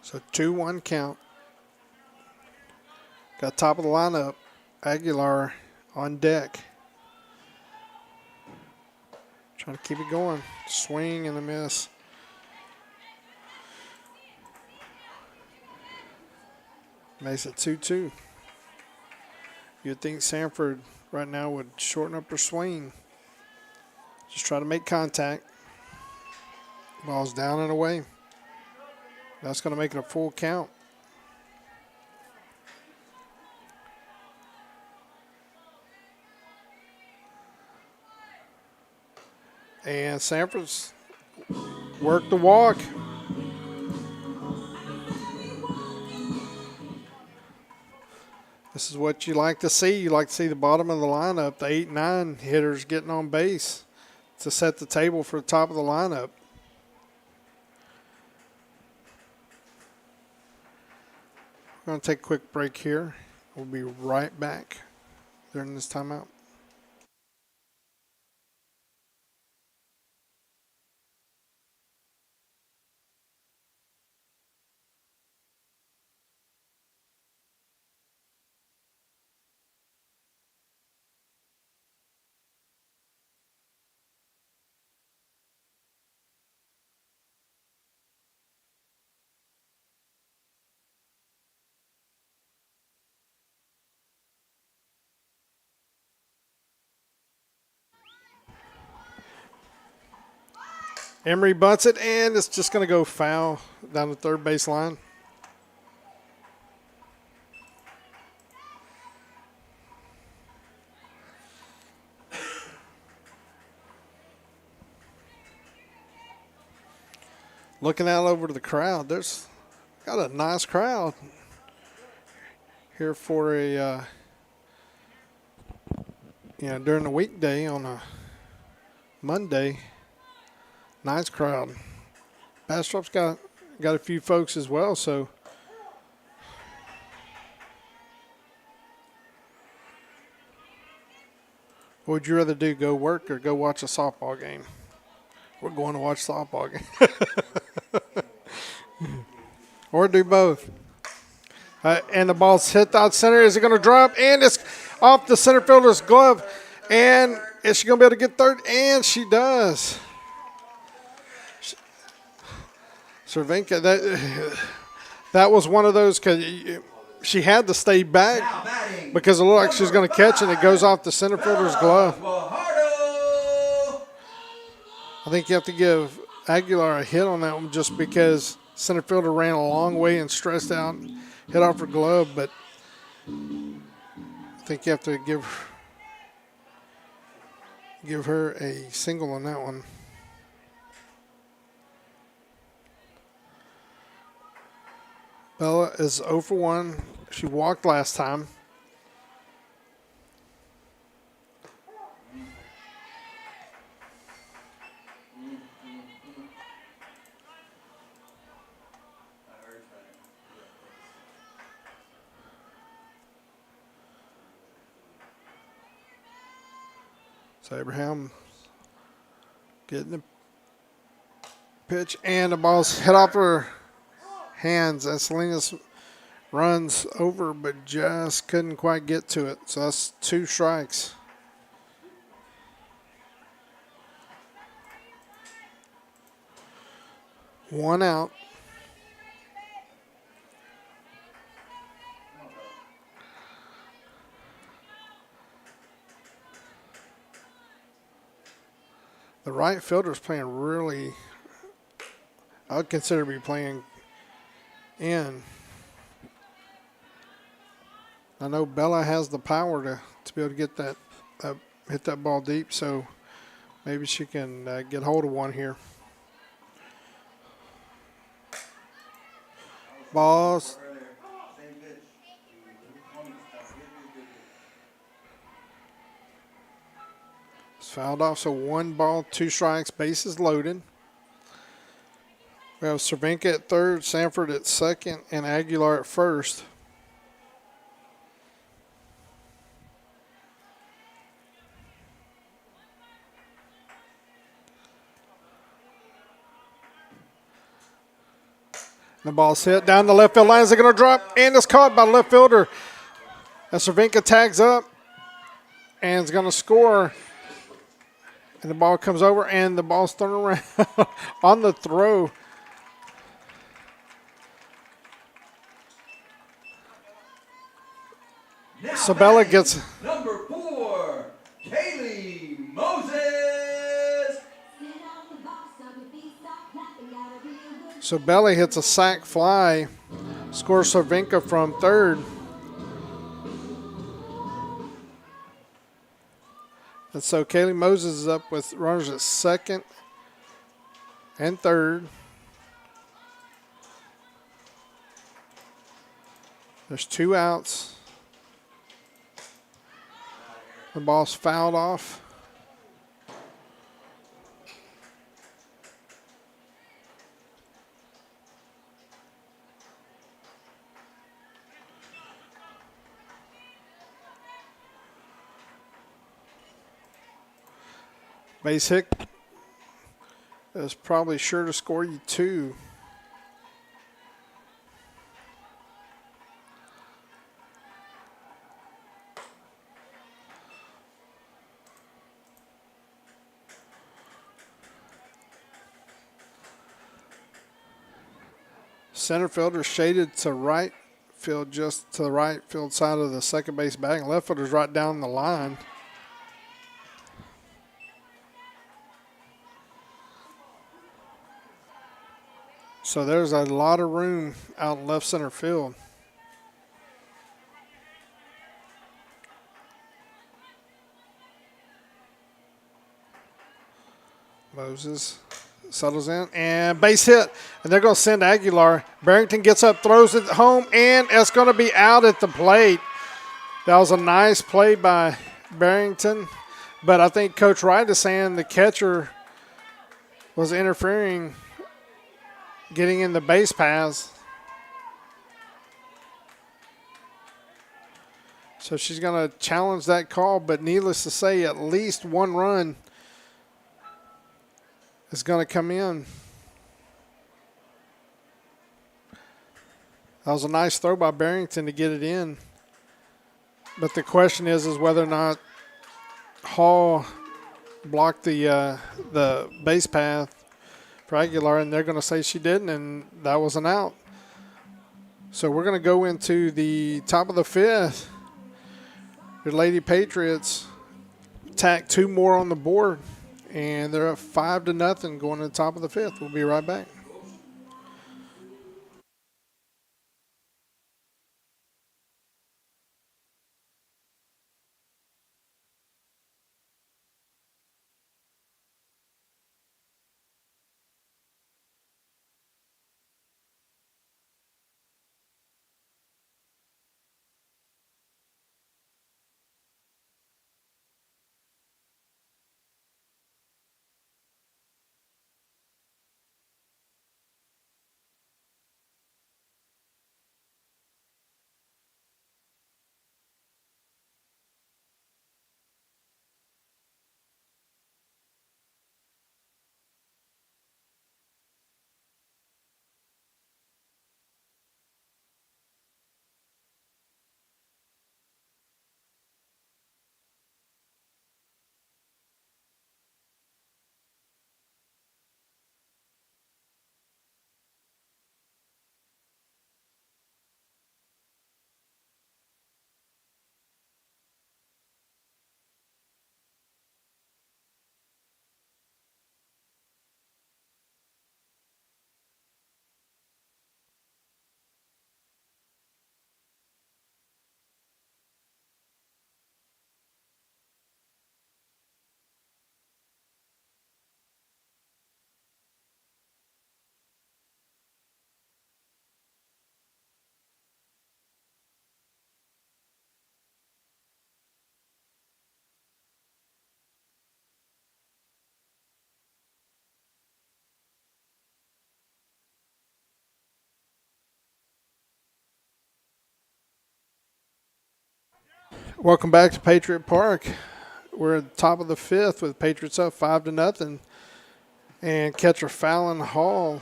So 2-1 count. Got top of the lineup. Aguilar on deck. Trying to keep it going. Swing and a miss. Makes it 2-2. You'd think Sanford right now would shorten up her swing. Just try to make contact. Ball's down and away. That's going to make it a full count. And Sanford's worked the walk. This is what you like to see. You like to see the bottom of the lineup, the 8-9 hitters getting on base to set the table for the top of the lineup. We're going to take a quick break here. We'll be right back during this timeout. Emery butts it, and it's just going to go foul down the third base line. Looking out over to the crowd, there's got a nice crowd here for a, during the weekday on a Monday. Nice crowd. Bastrop's got a few folks as well, so what would you rather do, go work or go watch a softball game? We're going to watch a softball game. Or do both. And the ball's hit out center. Is it going to drop? And it's off the center fielder's glove. And is she going to be able to get third? And she does. Cervenka, that was one of those because she had to stay back because it looked like she was going to catch it, and it goes off the center fielder's glove. I think you have to give Aguilar a hit on that one just because center fielder ran a long way and stressed out and hit off her glove, but I think you have to give her a single on that one. Bella is 0 for 1. She walked last time. So Abraham getting the pitch, and the ball's hit off her hands. And Salinas runs over, but just couldn't quite get to it. So that's 2 strikes. One out. The right fielder's playing really, I would consider to be playing in. I know Bella has the power to be able to get that, hit that ball deep, so maybe she can get hold of one here. Balls. It's fouled off, so 1 ball, 2 strikes, bases loaded. We have Cervenka at third, Sanford at second, and Aguilar at first. The ball's hit down the left field line. Is it going to drop? And it's caught by the left fielder. And Cervenka tags up and is going to score. And the ball comes over, and the ball's thrown around on the throw. Sabella gets. Number 4, Kaylee Moses. So Belly hits a sac fly, scores Cervenka from third. And so Kaylee Moses is up with runners at second and third. There's 2 outs. The ball's fouled off. Base hit is probably sure to score you 2. Center fielder shaded to right field, just to the right field side of the second base bag. And left fielder's right down the line. So there's a lot of room out in left center field. Moses settles in and base hit. And they're going to send Aguilar. Barrington gets up, throws it home, and it's going to be out at the plate. That was a nice play by Barrington. But I think Coach Wright is saying the catcher was interfering, getting in the base paths. So she's going to challenge that call, but needless to say, at least 1 run is going to come in. That was a nice throw by Barrington to get it in. But the question is whether or not Hall blocked the base path for Aguilar, and they're going to say she didn't, and that was an out. So we're going to go into the top of the 5th. The Lady Patriots tack 2 more on the board, and they're up 5-0 going to the top of the 5th. We'll be right back. Welcome back to Patriot Park. We're at the top of the fifth with Patriots up 5-0. And catcher Fallon Hall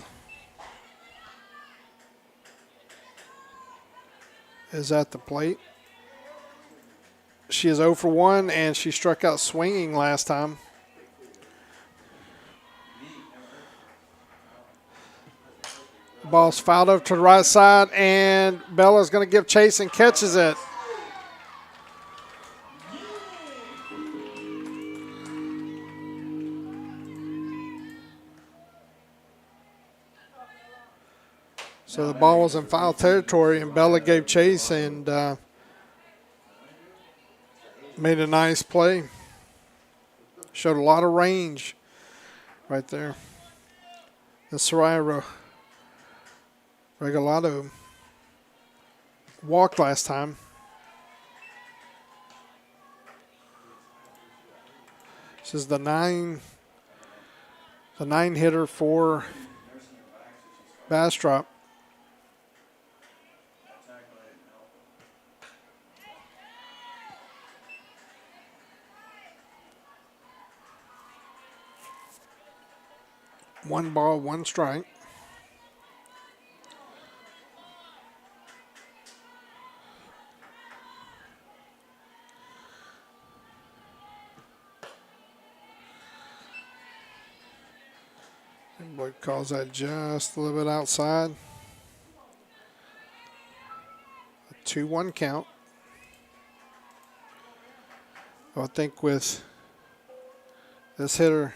is at the plate. She is 0 for 1, and she struck out swinging last time. The ball's fouled over to the right side, and Bella's going to give chase and catches it. So the ball was in foul territory, and Bella gave chase and made a nice play. Showed a lot of range right there. And Soraya Regalado walked last time. This is the nine hitter for Bastrop. One ball, one strike. What calls that just a little bit outside. A 2-1 count. I think with this hitter,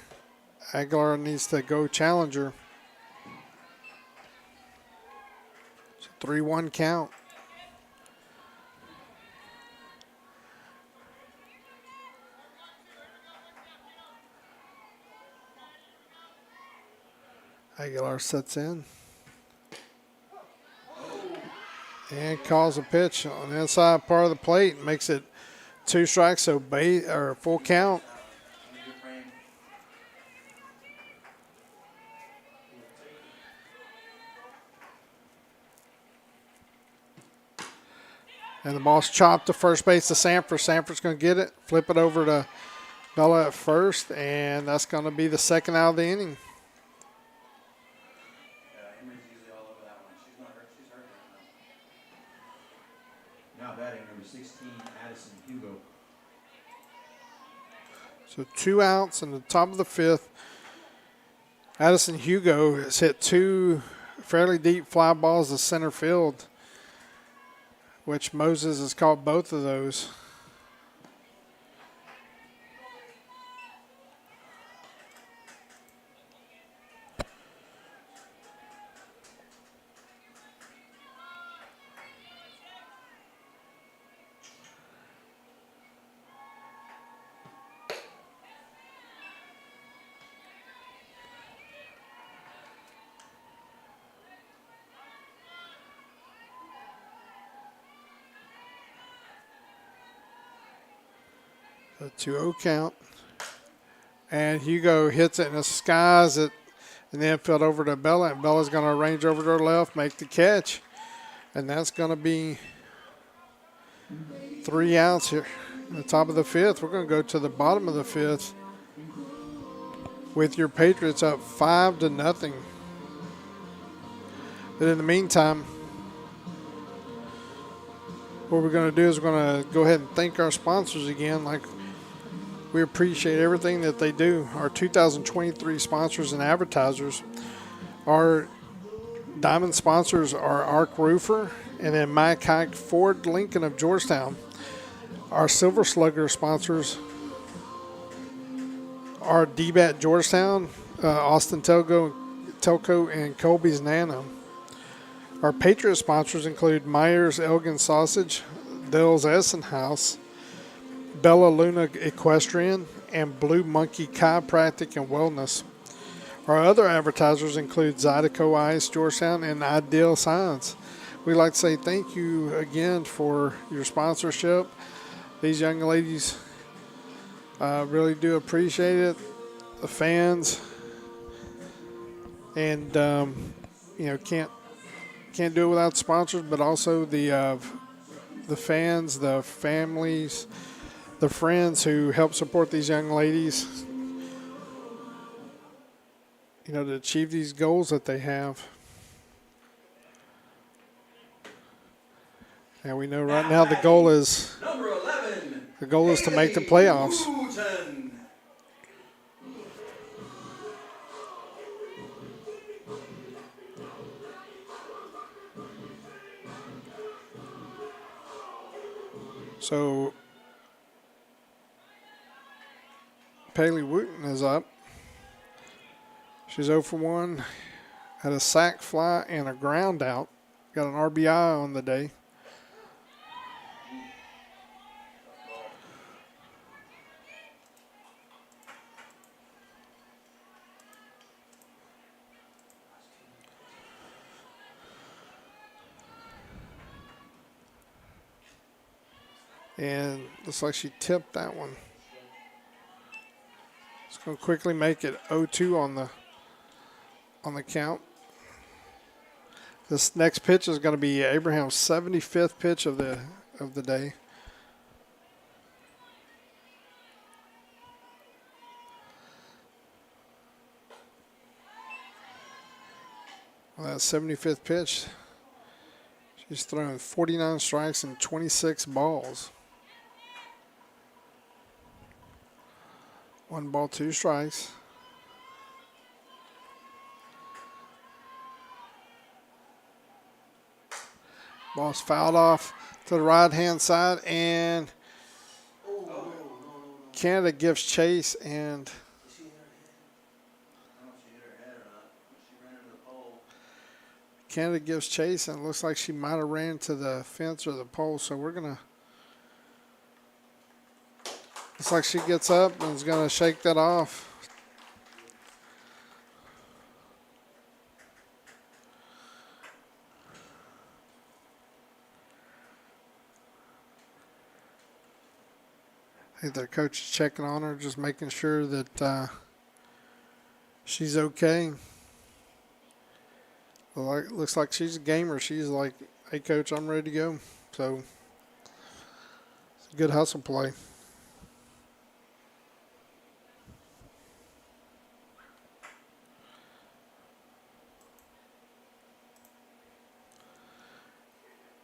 Aguilar needs to go challenger. It's a 3-1 count. Aguilar sets in and calls a pitch on the inside part of the plate. Makes it 2 strikes, so full count. And the ball's chopped to first base to Sanford. Sanford's going to get it, flip it over to Bella at first, and that's going to be the second out of the inning. Now batting number 16, Addison Hugo. So 2 outs in the top of the fifth. Addison Hugo has hit 2 fairly deep fly balls to center field, which Moses has caught both of those. A 2-0 count. And Hugo hits it in the skies it and then field over to Bella. And Bella's going to range over to her left, make the catch. And that's going to be 3 outs here at the top of the fifth. We're going to go to the bottom of the fifth with your Patriots up 5-0. But in the meantime, what we're going to do is we're going to go ahead and thank our sponsors again. Like, we appreciate everything that they do. Our 2023 sponsors and advertisers. Our diamond sponsors are Arc Roofer and then Mike Hike Ford Lincoln of Georgetown. Our Silver Slugger sponsors are DBAT Georgetown, Austin Telco, and Colby's Nano. Our Patriot sponsors include Myers Elgin Sausage, Dell's Essen House, Bella Luna Equestrian, and Blue Monkey Chiropractic and Wellness. Our other advertisers include Zydeco Ice, Georgetown, and Ideal Science. We'd like to say thank you again for your sponsorship. These young ladies really do appreciate it. The fans, and can't do it without sponsors, but also the the fans, the families, the friends who help support these young ladies, to achieve these goals that they have. And we know right now the goal is Number 11. to make the playoffs. Wooten. So Paley Wooten is up. She's 0 for 1. Had a sack fly and a ground out. Got an RBI on the day. And looks like she tipped that one. It's going to quickly make it 0-2 on the count. This next pitch is going to be Abraham's 75th pitch of the day. Well, that 75th pitch, she's thrown 49 strikes and 26 balls. 1 ball, 2 strikes. Ball's fouled off to the right-hand side, and Canada gives chase, and Canada gives chase, and it looks like she might have ran to the fence or the pole, so we're going to – looks like she gets up and is going to shake that off. I think their coach is checking on her, just making sure that she's okay. Looks like she's a gamer. She's like, hey, coach, I'm ready to go. So it's a good hustle play.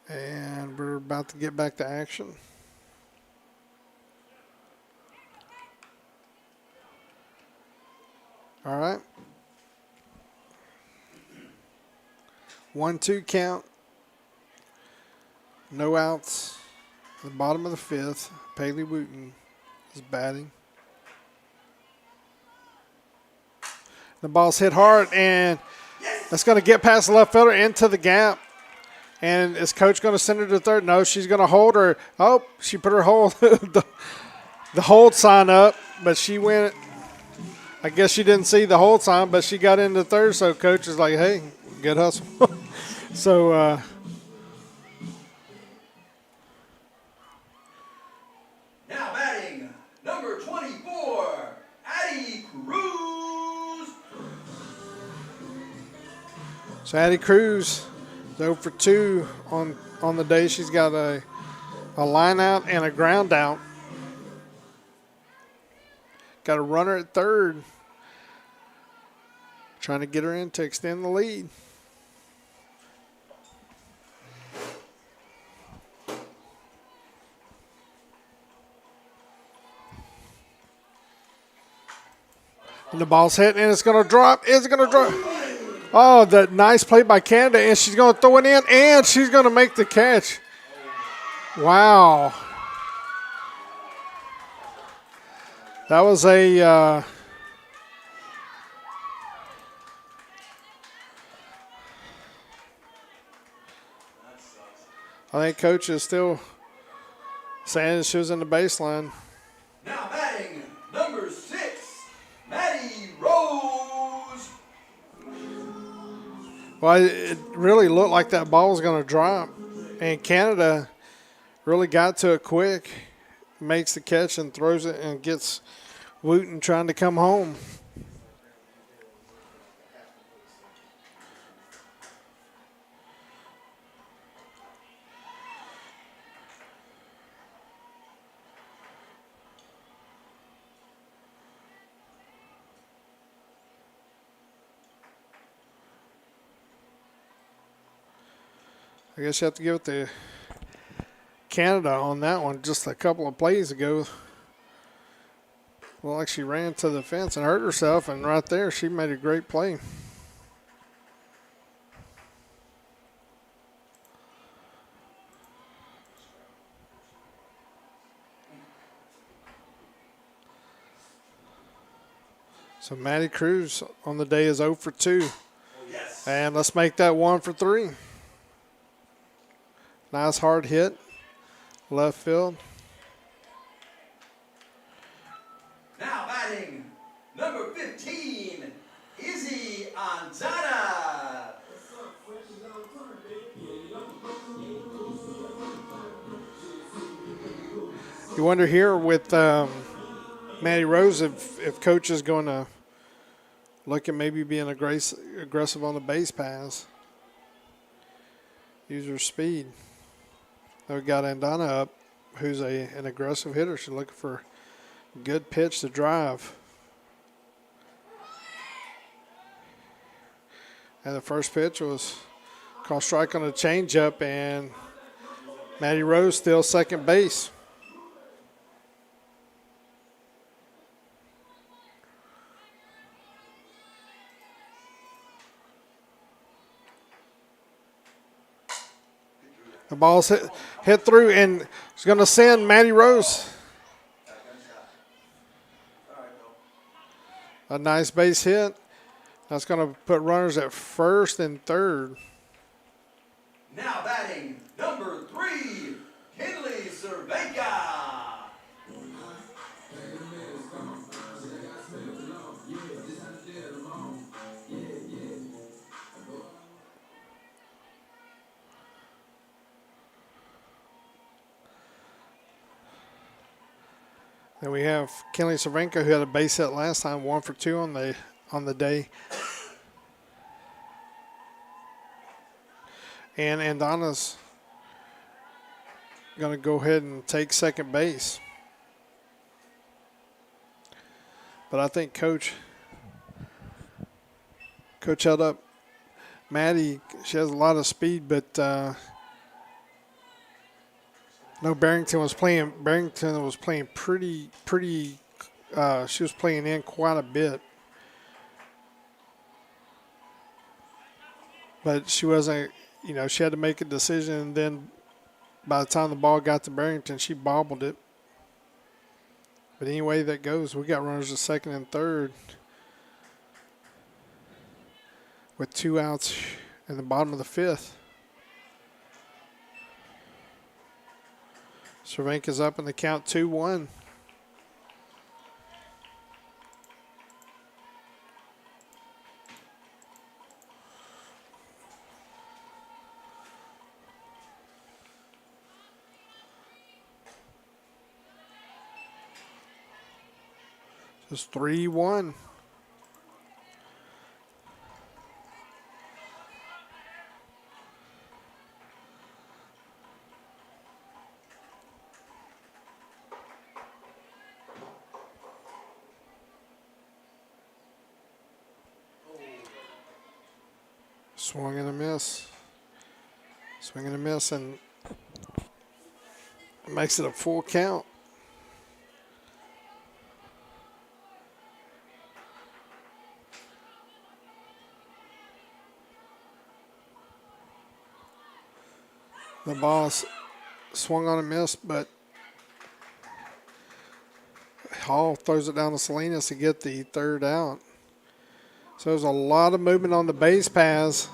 And we're about to get back to action. All right. 1-2 count. No outs. At the bottom of the 5th. Paley Wooten is batting. The ball's hit hard, and that's going to get past the left fielder into the gap. And is coach going to send her to third? No, she's going to hold her. Oh, she put her hold the hold sign up, but she went. I guess she didn't see the hold sign, but she got into third. So coach is like, "Hey, good hustle." So now batting number 24, Addie Cruz. So Addie Cruz is 0 for 2 on the day. She's got a line out and a ground out. Got a runner at third. Trying to get her in to extend the lead. And the ball's hit, and it's going to drop. Is it going to drop? Oh, the nice play by Canada, and she's going to throw it in, and she's going to make the catch. Wow. That was a I think coach is still saying she was in the baseline. Now batting number 6, Maddie Rose. Well, it really looked like that ball was going to drop, and Canada really got to it quick, makes the catch and throws it and gets Wooten trying to come home. I guess you have to give it to Canada on that one. Just a couple of plays ago, well, like she ran to the fence and hurt herself, and right there she made a great play. So Maddie Cruz on the day is 0 for 2. Yes. And let's make that 1 for 3. Nice hard hit. Left field. Now batting number 15, Izzy Anzana. You wonder here with Maddie Rose if coach is going to look at maybe being aggressive on the base pass. Use her speed. Now we got Andana up, who's an aggressive hitter. She's looking for a good pitch to drive. And the first pitch was called strike on a changeup, and Maddie Rose still second base. The ball's hit through, and it's going to send Maddie Rose. A nice base hit. That's going to put runners at first and third. Now batting number 3, Kinley Cervenka. Then we have Kinley Cervenka, who had a base hit last time, 1 for 2 on the day. And Andana's going to go ahead and take second base. But I think Coach held up Maddie. She has a lot of speed, but no, Barrington was playing pretty. She was playing in quite a bit, but she wasn't. She had to make a decision, and then by the time the ball got to Barrington, she bobbled it. But anyway that goes, we got runners at second and third with 2 outs in the bottom of the 5th. Cervenka's up in the count 2-1. It's 3-1. Swung and a miss. Swing and a miss, and makes it a full count. The ball swung on a miss, but Hall throws it down to Salinas to get the third out. So there's a lot of movement on the base paths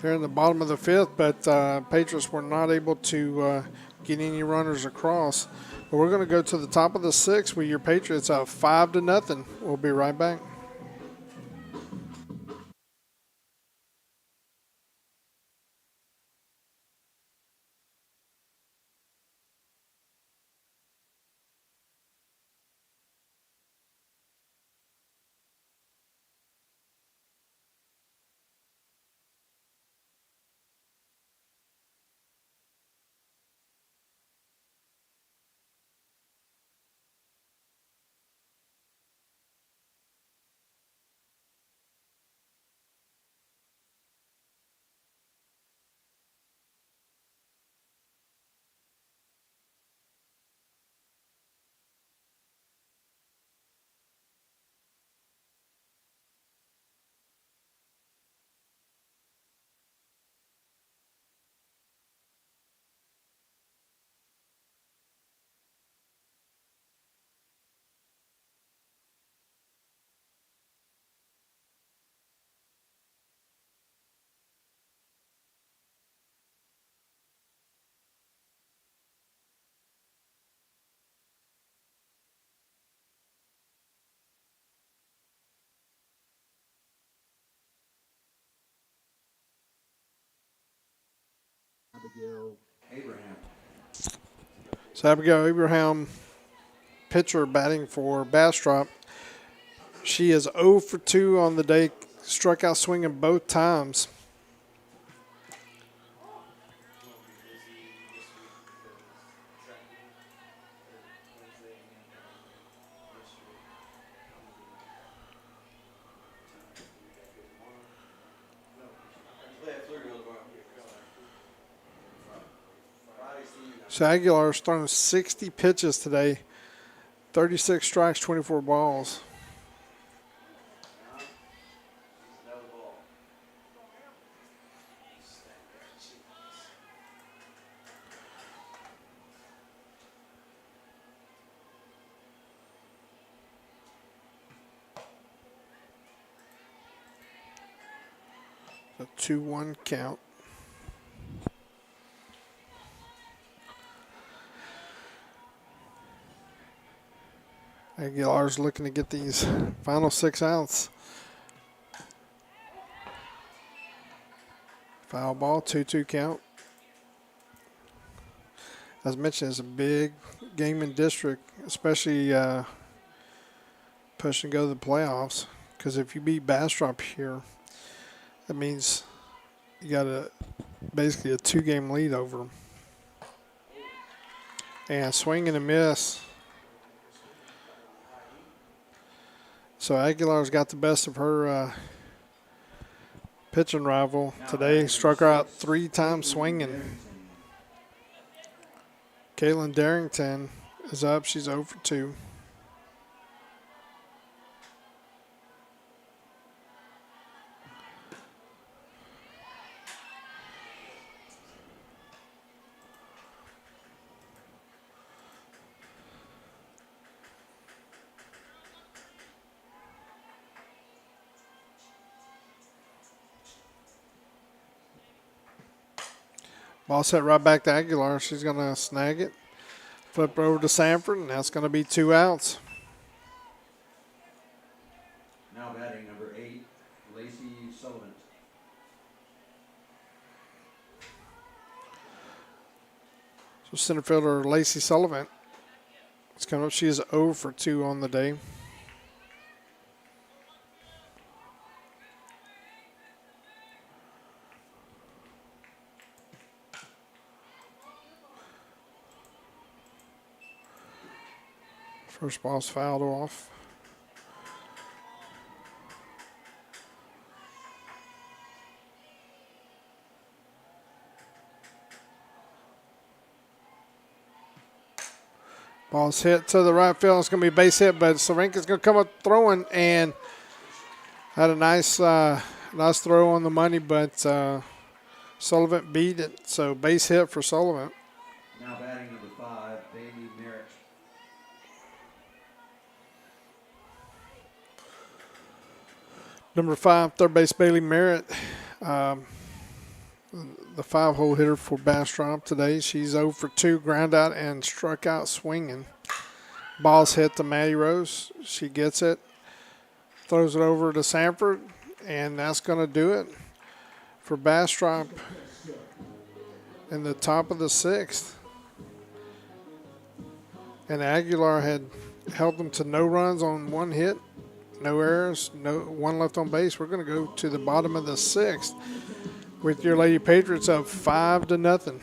here in the bottom of the 5th, but Patriots were not able to get any runners across. But we're going to go to the top of the 6th with your Patriots up 5-0. We'll be right back. Abigail Abraham. So Abigail Abraham, pitcher batting for Bastrop. She is 0 for 2 on the day, struck out swinging both times. So Aguilar's thrown 60 pitches today, 36 strikes, 24 balls. A 2-1 count. Aguilar's looking to get these final 6 outs. Foul ball, 2-2 count. As mentioned, it's a big game in district, especially push and go to the playoffs. Because if you beat Bastrop here, that means you got basically a 2-game lead over them. And swing and a miss. So Aguilar's got the best of her pitching rival today. Struck her out 3 times swinging. Caitlin Darrington is up. She's 0 for 2. Ball set right back to Aguilar. She's going to snag it. Flip over to Sanford, and that's going to be 2 outs. Now batting number 8, Lacey Sullivan. So center fielder Lacey Sullivan is coming up. She is 0 for 2 on the day. First ball's fouled off. Ball's hit to the right field. It's going to be a base hit, but Sarenka's going to come up throwing and had a nice throw on the money, but Sullivan beat it. So base hit for Sullivan. Now batting number 5, Bailey Merritt. Number 5, third base Bailey Merritt, the 5-hole hitter for Bastrop today. She's 0 for 2, ground out and struck out swinging. Ball's hit to Maddie Rose. She gets it, throws it over to Sanford, and that's going to do it for Bastrop in the top of the 6th. And Aguilar had held them to no runs on 1 hit. No errors, no 1 left on base. We're going to go to the bottom of the 6th with your Lady Patriots up 5-0.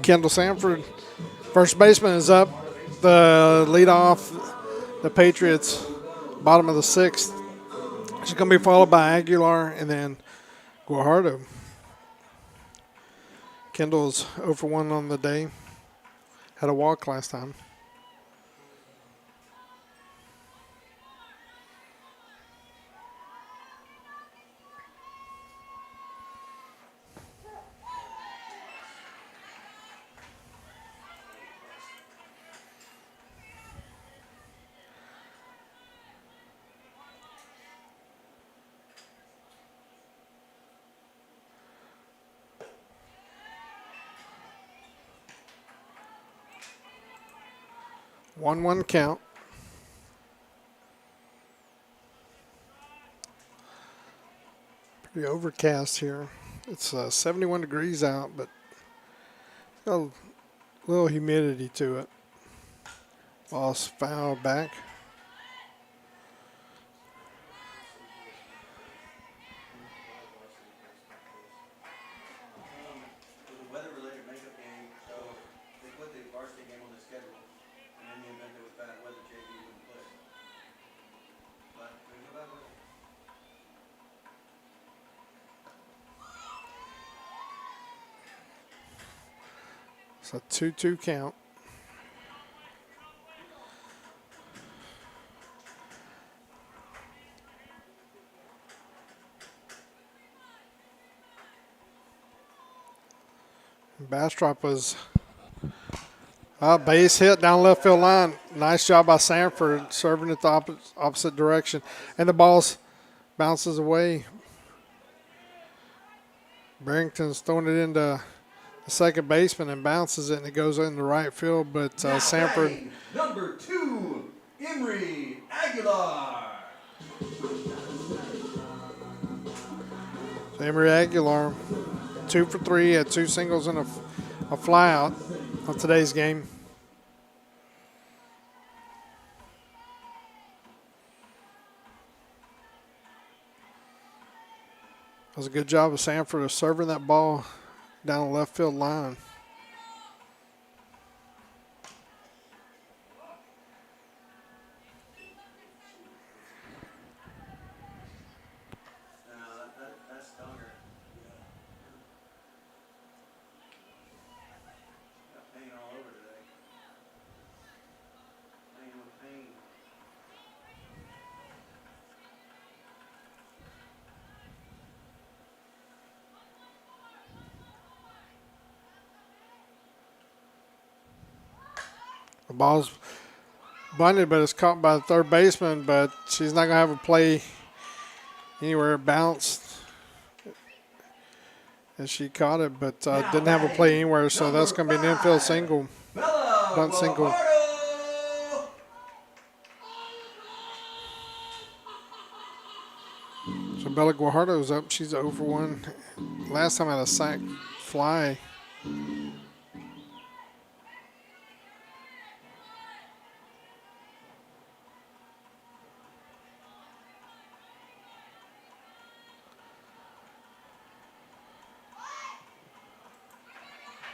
Kendall Sanford, first baseman, is up. The leadoff, the Patriots, bottom of the sixth. She's going to be followed by Aguilar and then Guajardo. Kendall's 0 for 1 on the day. Had a walk last time. One count. Pretty overcast here. It's 71 degrees out, but got a little humidity to it. Ball's fouled back. It was a weather-related makeup game, so they put the varsity game on the schedule, and in the event there was bad weather, JV wouldn't play. But there's no bad weather. It's a 2-2 count. Bastrop was base hit down left field line. Nice job by Sanford serving it the opposite direction. And the ball bounces away. Barrington's throwing it into the second baseman and bounces it, and it goes in the right field. But Sanford. Batting, number 2, Emery Aguilar. Emery Aguilar, 2 for 3, had 2 singles and a fly out on today's game. It was a good job of Sanford of serving that ball down the left field line. That's stronger. Got pain all over today. Pain with pain. The ball's bunted, but it's caught by the third baseman, but she's not going to have a play anywhere. It bounced, and she caught it, but didn't have a play anywhere, so that's going to be an infield single, bunt single. So Bella Guajardo's up. She's 0 for 1. Last time I had a sac fly.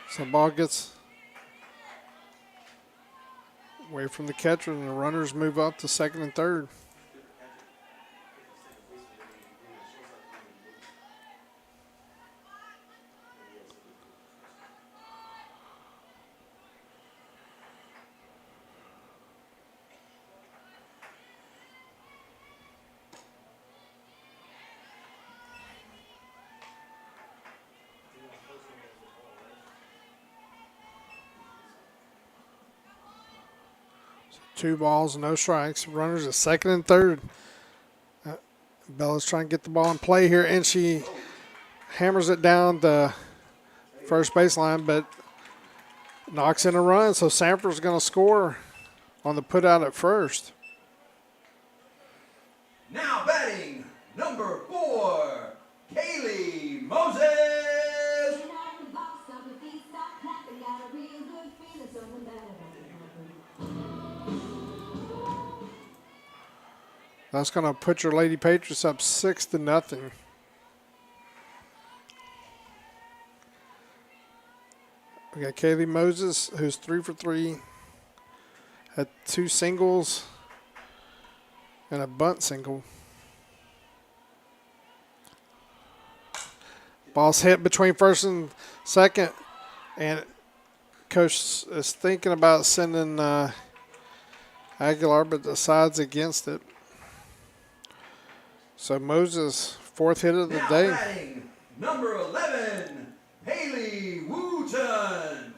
So the ball gets away from the catcher, and the runners move up to second and third. Two balls, no strikes. Runners at second and third. Bella's trying to get the ball in play here, and she hammers it down the first baseline, but knocks in a run. So Sanford's going to score on the put out at first. Now batting, number 4, Kaylee Moses. That's going to put your Lady Patriots up 6-0. We got Kaylee Moses, who's 3 for 3, had 2 singles and a bunt single. Ball's hit between first and second, and coach is thinking about sending Aguilar, but decides against it. So Moses, 4th hit of the Now day. batting, number 11, Haley Wooten.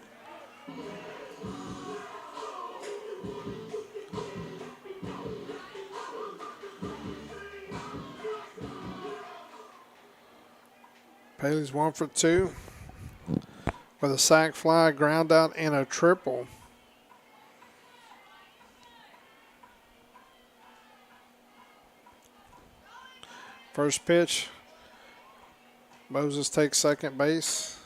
Paley's 1 for 2 with a sac fly, ground out, and a triple. First pitch, Moses takes second base.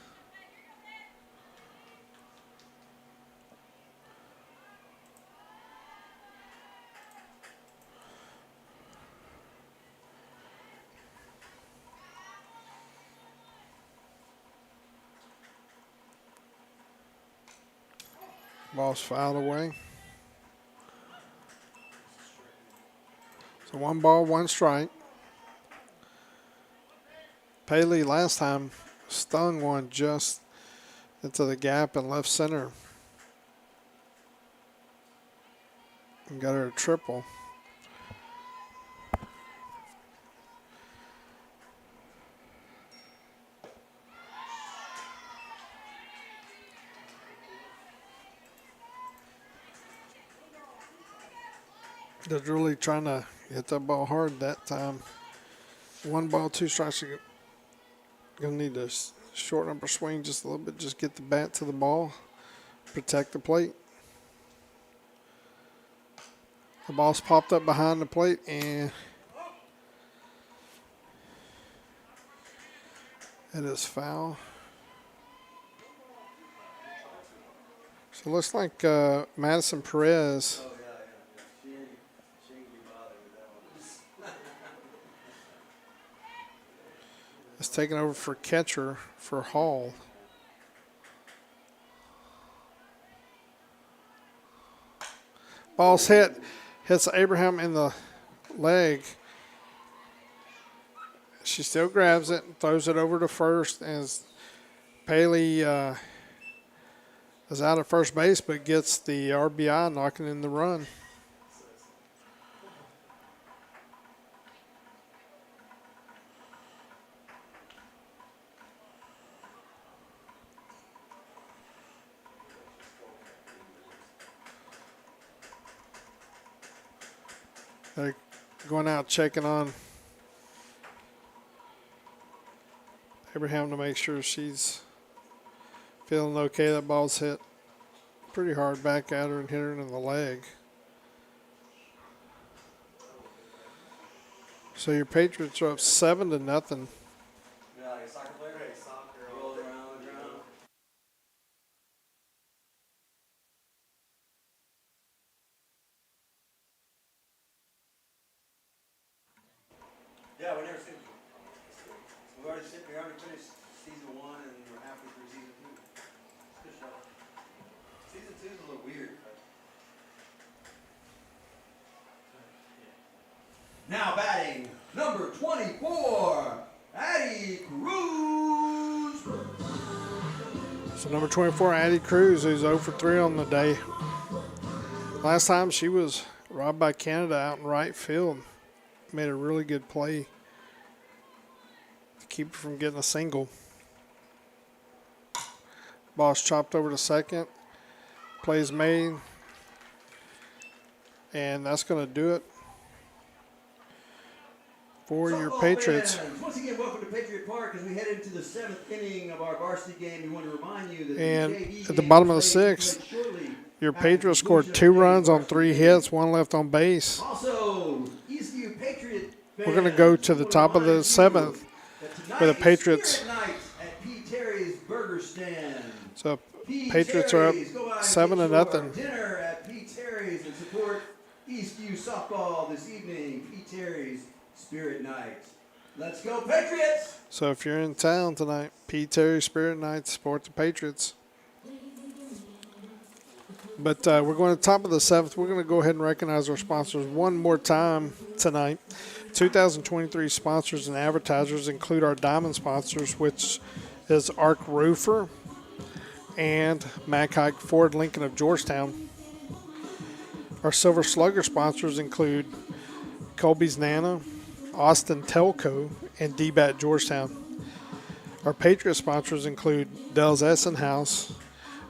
Ball's fouled away. So 1 ball, 1 strike. Paley last time stung one just into the gap in left center and got her a triple. They're really trying to hit that ball hard that time. 1 ball, 2 strikes. You're going to need to shorten up her swing just a little bit. Just get the bat to the ball. Protect the plate. The ball's popped up behind the plate, and it is foul. So it looks like Madison Perez Oh, yeah. She ain't be bothered with that one. is taking over for catcher for Hall. Ball's hits Abraham in the leg. She still grabs it and throws it over to first as Paley is out at first base but gets the RBI, knocking in the run. They're going out checking on Abraham to make sure she's feeling okay. That ball's hit pretty hard back at her and hit her in the leg. So your Patriots are up 7-0. Yeah, like a soccer player? Right, soccer. Roll around. Yeah, we never seen it. We already finished season 1 and we're halfway through season 2. It's a good show. Season 2 is a little weird. Now batting, number 24, Addie Cruz. So number 24, Addie Cruz, who's 0 for 3 on the day. Last time she was robbed by Canada out in right field. Made a really good play to keep her from getting a single. Ball's chopped over to second. Plays made. And that's going to do it for your Softball Patriots. fans, once again, welcome to Patriot Park as we head into the 7th inning of our varsity game. We want to remind you that And the JV at the game bottom of the is slated to 6th, take shortly your after Patriots the scored conclusion 2 of the runs on varsity 3 game. hits, 1 left on base. Also, Eastview Patriot We're going to go to the top of the 7th with the Patriots. At P. Terry's Burger Stand. So P. Patriots are up Terry's, go out and 7-0. get your dinner at P. Terry's and support Eastview softball this evening. P. Terry's Spirit Night. Let's go Patriots! So if you're in town tonight, P. Terry Spirit Night, support the Patriots. But we're going to the top of the 7th. We're going to go ahead and recognize our sponsors one more time tonight. 2023 sponsors and advertisers include our diamond sponsors, which is Arc Roofer and Mack Hike Ford Lincoln of Georgetown. Our Silver Slugger sponsors include Colby's Nana, Austin Telco, and D-Bat Georgetown. Our Patriots sponsors include Dell's Essen House,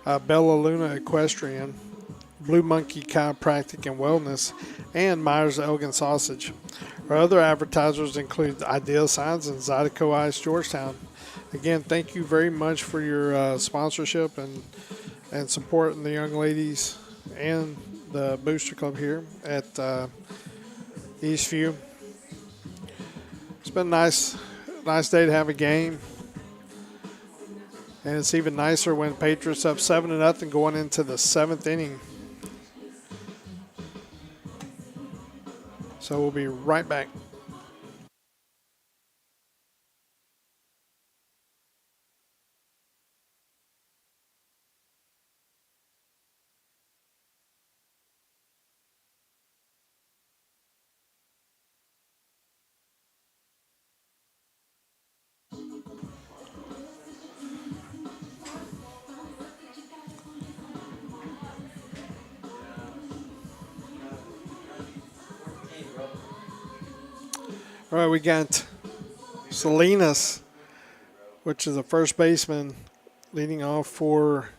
Bella Luna Equestrian, Blue Monkey Chiropractic and Wellness, and Myers Elgin Sausage. Our other advertisers include Ideal Signs and Zydeco Ice Georgetown. Again, thank you very much for your sponsorship and supporting the young ladies and the Booster Club here at Eastview. It's been a nice day to have a game. And it's even nicer when Patriots up 7-0 going into the 7th inning. So we'll be right back. All right, we got Salinas, which is a first baseman, leading off for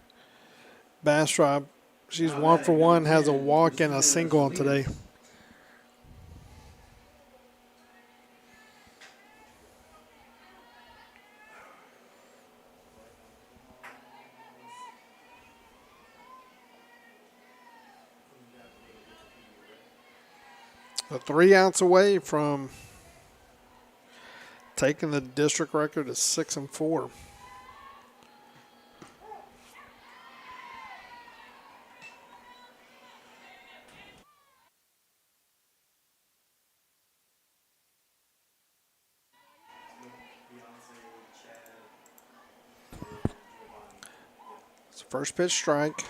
Bastrop. She's 1 for 1, has a walk and a single today. So 3 outs away from taking the district record to 6-4. It's first pitch strike.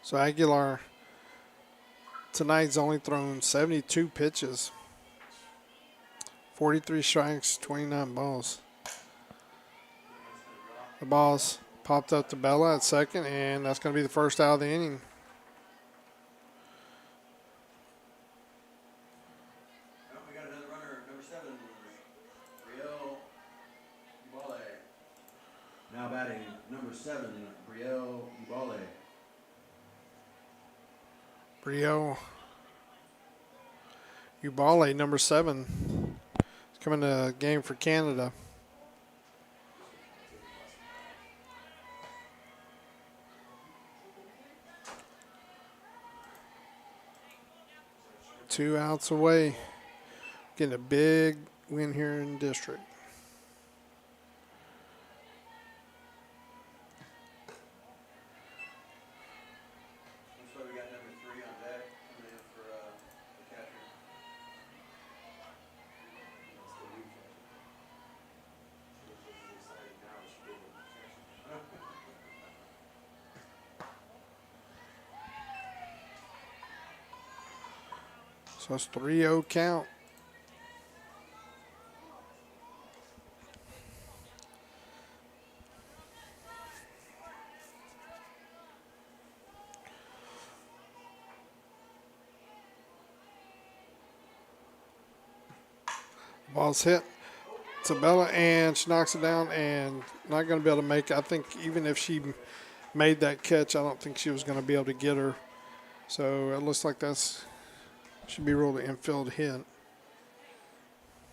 So Aguilar tonight's only thrown 72 pitches, 43 strikes, 29 balls. The ball's popped up to Bella at second, and that's going to be the first out of the inning. Oh, we got another runner, number 7, Brielle Ubale. Now batting, number 7, Brielle Ubale. Brio Ubale, number 7, is coming to a game for Canada. Two outs away. Getting a big win here in district. Looks like we got number 3 on deck coming in for the catcher. So it's 3-0 count. Ball's hit to Bella, and she knocks it down and not going to be able to make it. I think even if she made that catch, I don't think she was going to be able to get her. So it looks like that's should be ruled an infield hit.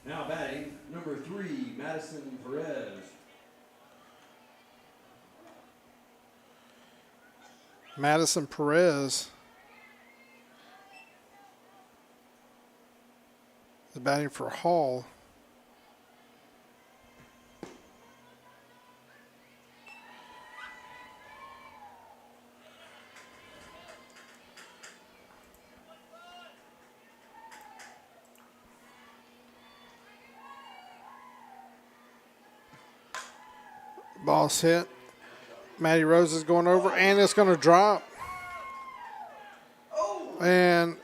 Now batting, number 3, Madison Perez. Madison Perez is batting for Hall. Ball's hit. Matty Rose is going over, and it's going to drop. And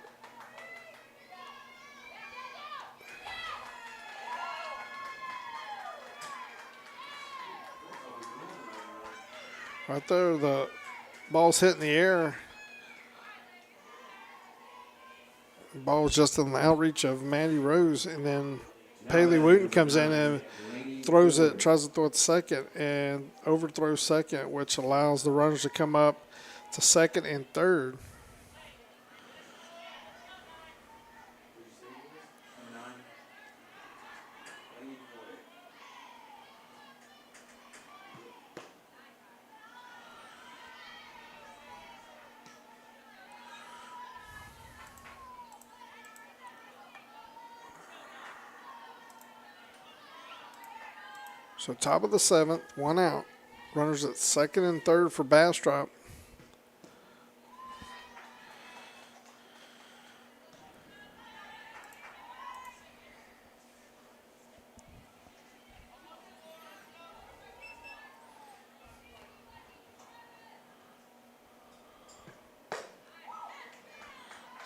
right there, the ball's hitting the air. The ball's just in the outreach of Matty Rose, and then Paley Wooten comes in and throws it, tries to throw it to second, and overthrows second, which allows the runners to come up to second and third. So top of the seventh, one out. Runners at second and third for Bastrop.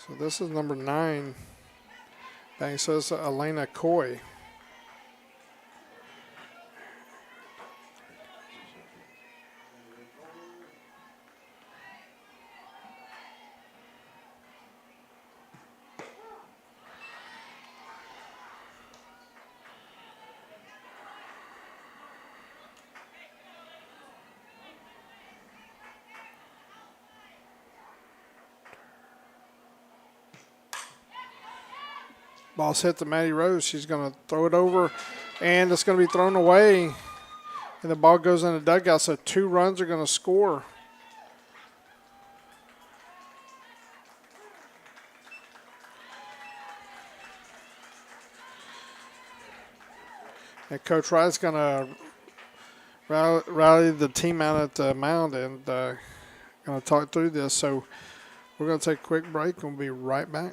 So this is number 9. Bang says Elena Coy. Ball's hit to Matty Rose. She's going to throw it over, and it's going to be thrown away. And the ball goes in the dugout, so 2 runs are going to score. And Coach Wright's going to rally the team out at the mound and going to talk through this. So we're going to take a quick break, and we'll be right back.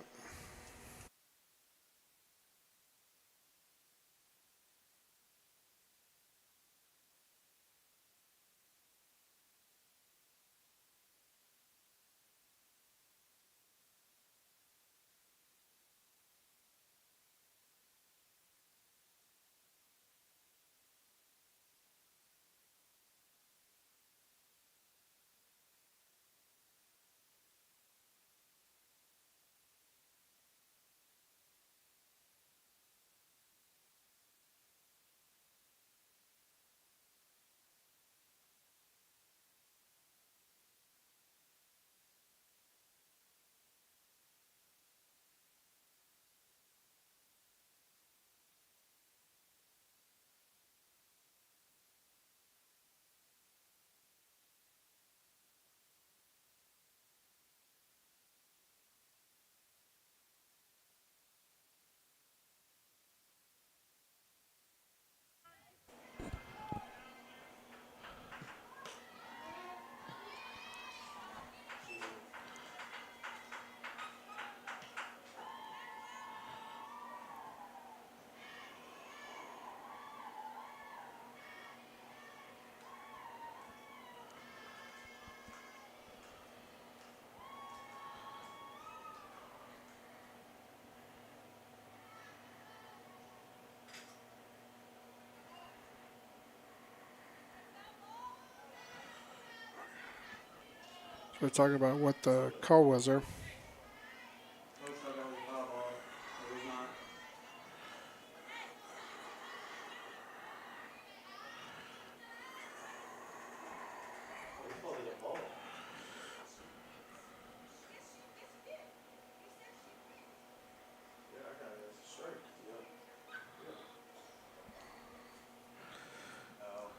So we're talking about what the call was there. Coach thought that was a foul ball. It was not. He called it a ball. Yeah, I got it. It's a strike. Yeah. Oh.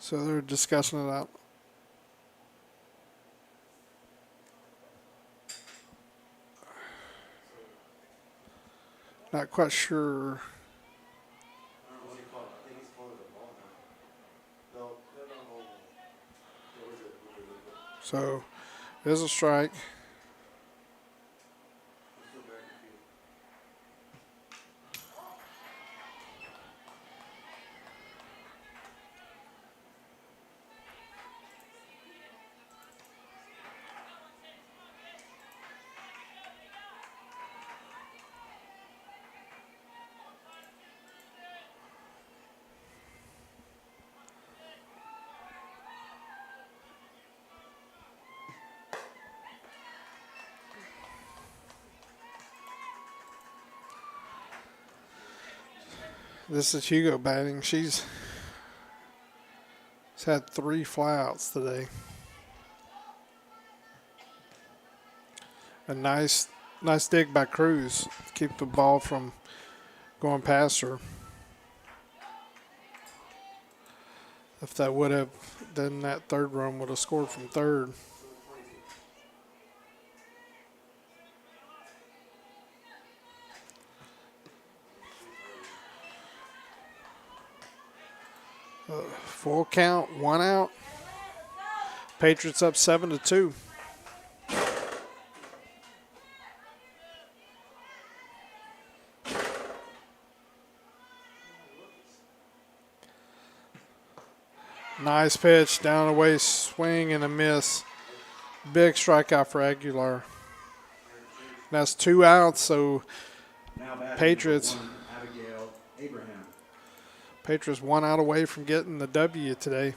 So they're discussing it out. Not quite sure. I don't know what you call it. I think he's calling it a ball now. No, they're not mobile. So there's a strike. I'm still very confused. This is Hugo batting. She's had 3 flyouts today. A nice dig by Cruz to keep the ball from going past her. If that would have, then that third run would have scored from third. Full count, 1 out. Patriots up 7-2. Nice pitch, down away, swing and a miss. Big strikeout for Aguilar. That's 2 outs, so Now batting Patriots. number 1, Abigail Abraham. Patriots 1 out away from getting the W today.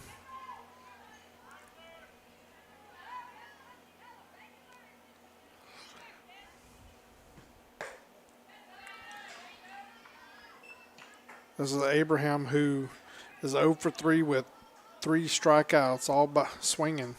This is Abraham, who is 0 for 3 with 3 strikeouts, all by swinging.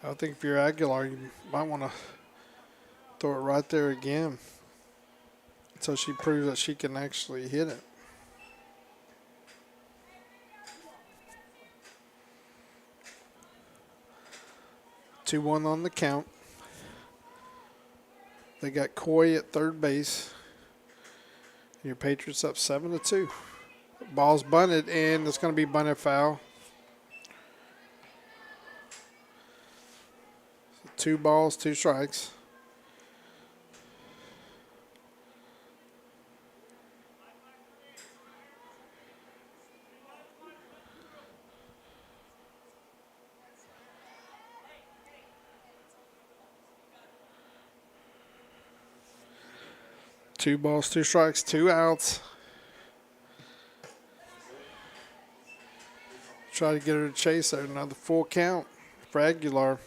I think if you're Aguilar, you might want to throw it right there again, so she proves that she can actually hit it. Two one on the count. They got Coy at third base. Your Patriots up 7-2. Ball's bunted, and it's going to be bunted foul. 2 balls, 2 strikes. Two balls, 2 strikes, 2 outs. Try to get her to chase there. Another full count for Aguilar.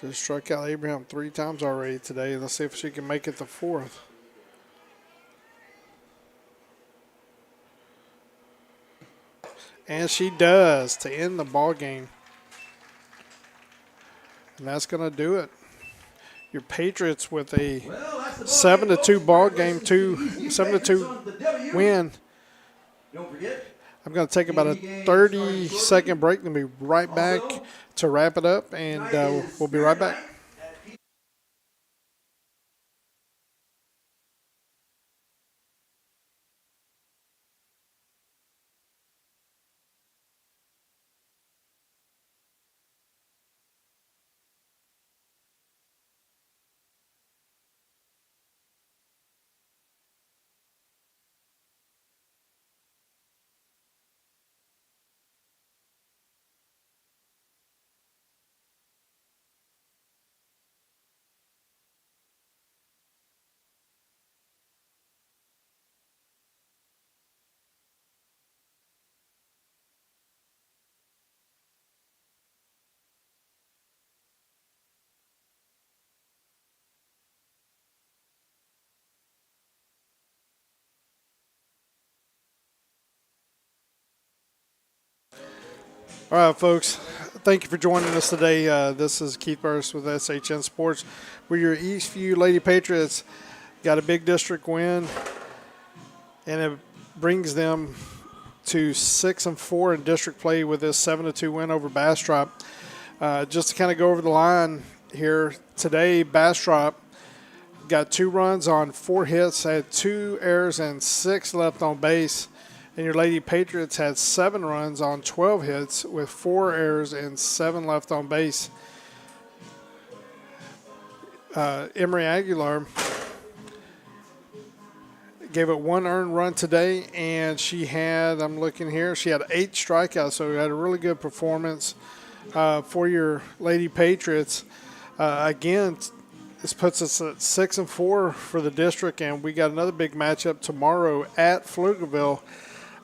Just struck out Abraham 3 times already today. Let's see if she can make it the 4th. And she does to end the ball game. And that's going to do it. Your Patriots with a 7-2 ball game, 7-2 win. Don't forget. I'm going to take about a 30-second break and be right back to wrap it up, and we'll be right back. All right, folks, Thank you for joining us today. This is Keith Burris with SHN Sports. We're your Eastview Lady Patriots. Got a big district win, and it brings them to 6-4 in district play with this 7-2 win over Bastrop. Just to kind of go over the line here today, Bastrop got 2 runs on 4 hits, had 2 errors and 6 left on base. And your Lady Patriots had 7 runs on 12 hits with 4 errors and 7 left on base. Emery Aguilar gave it 1 earned run today, and she had 8 strikeouts, so we had a really good performance for your Lady Patriots. Again, this puts us at 6-4 for the district, and we got another big matchup tomorrow at Pflugerville.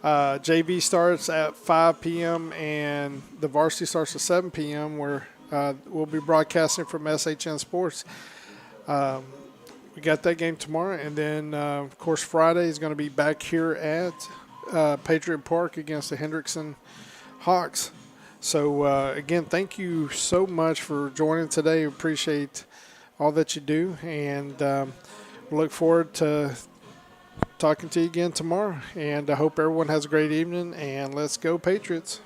JV starts at 5 p.m. and the varsity starts at 7 p.m. where we'll be broadcasting from SHN Sports. We got that game tomorrow, and then, of course, Friday is going to be back here at Patriot Park against the Hendrickson Hawks. So, again, thank you so much for joining today. Appreciate all that you do, and we look forward to talking to you again tomorrow. And I hope everyone has a great evening, and let's go Patriots.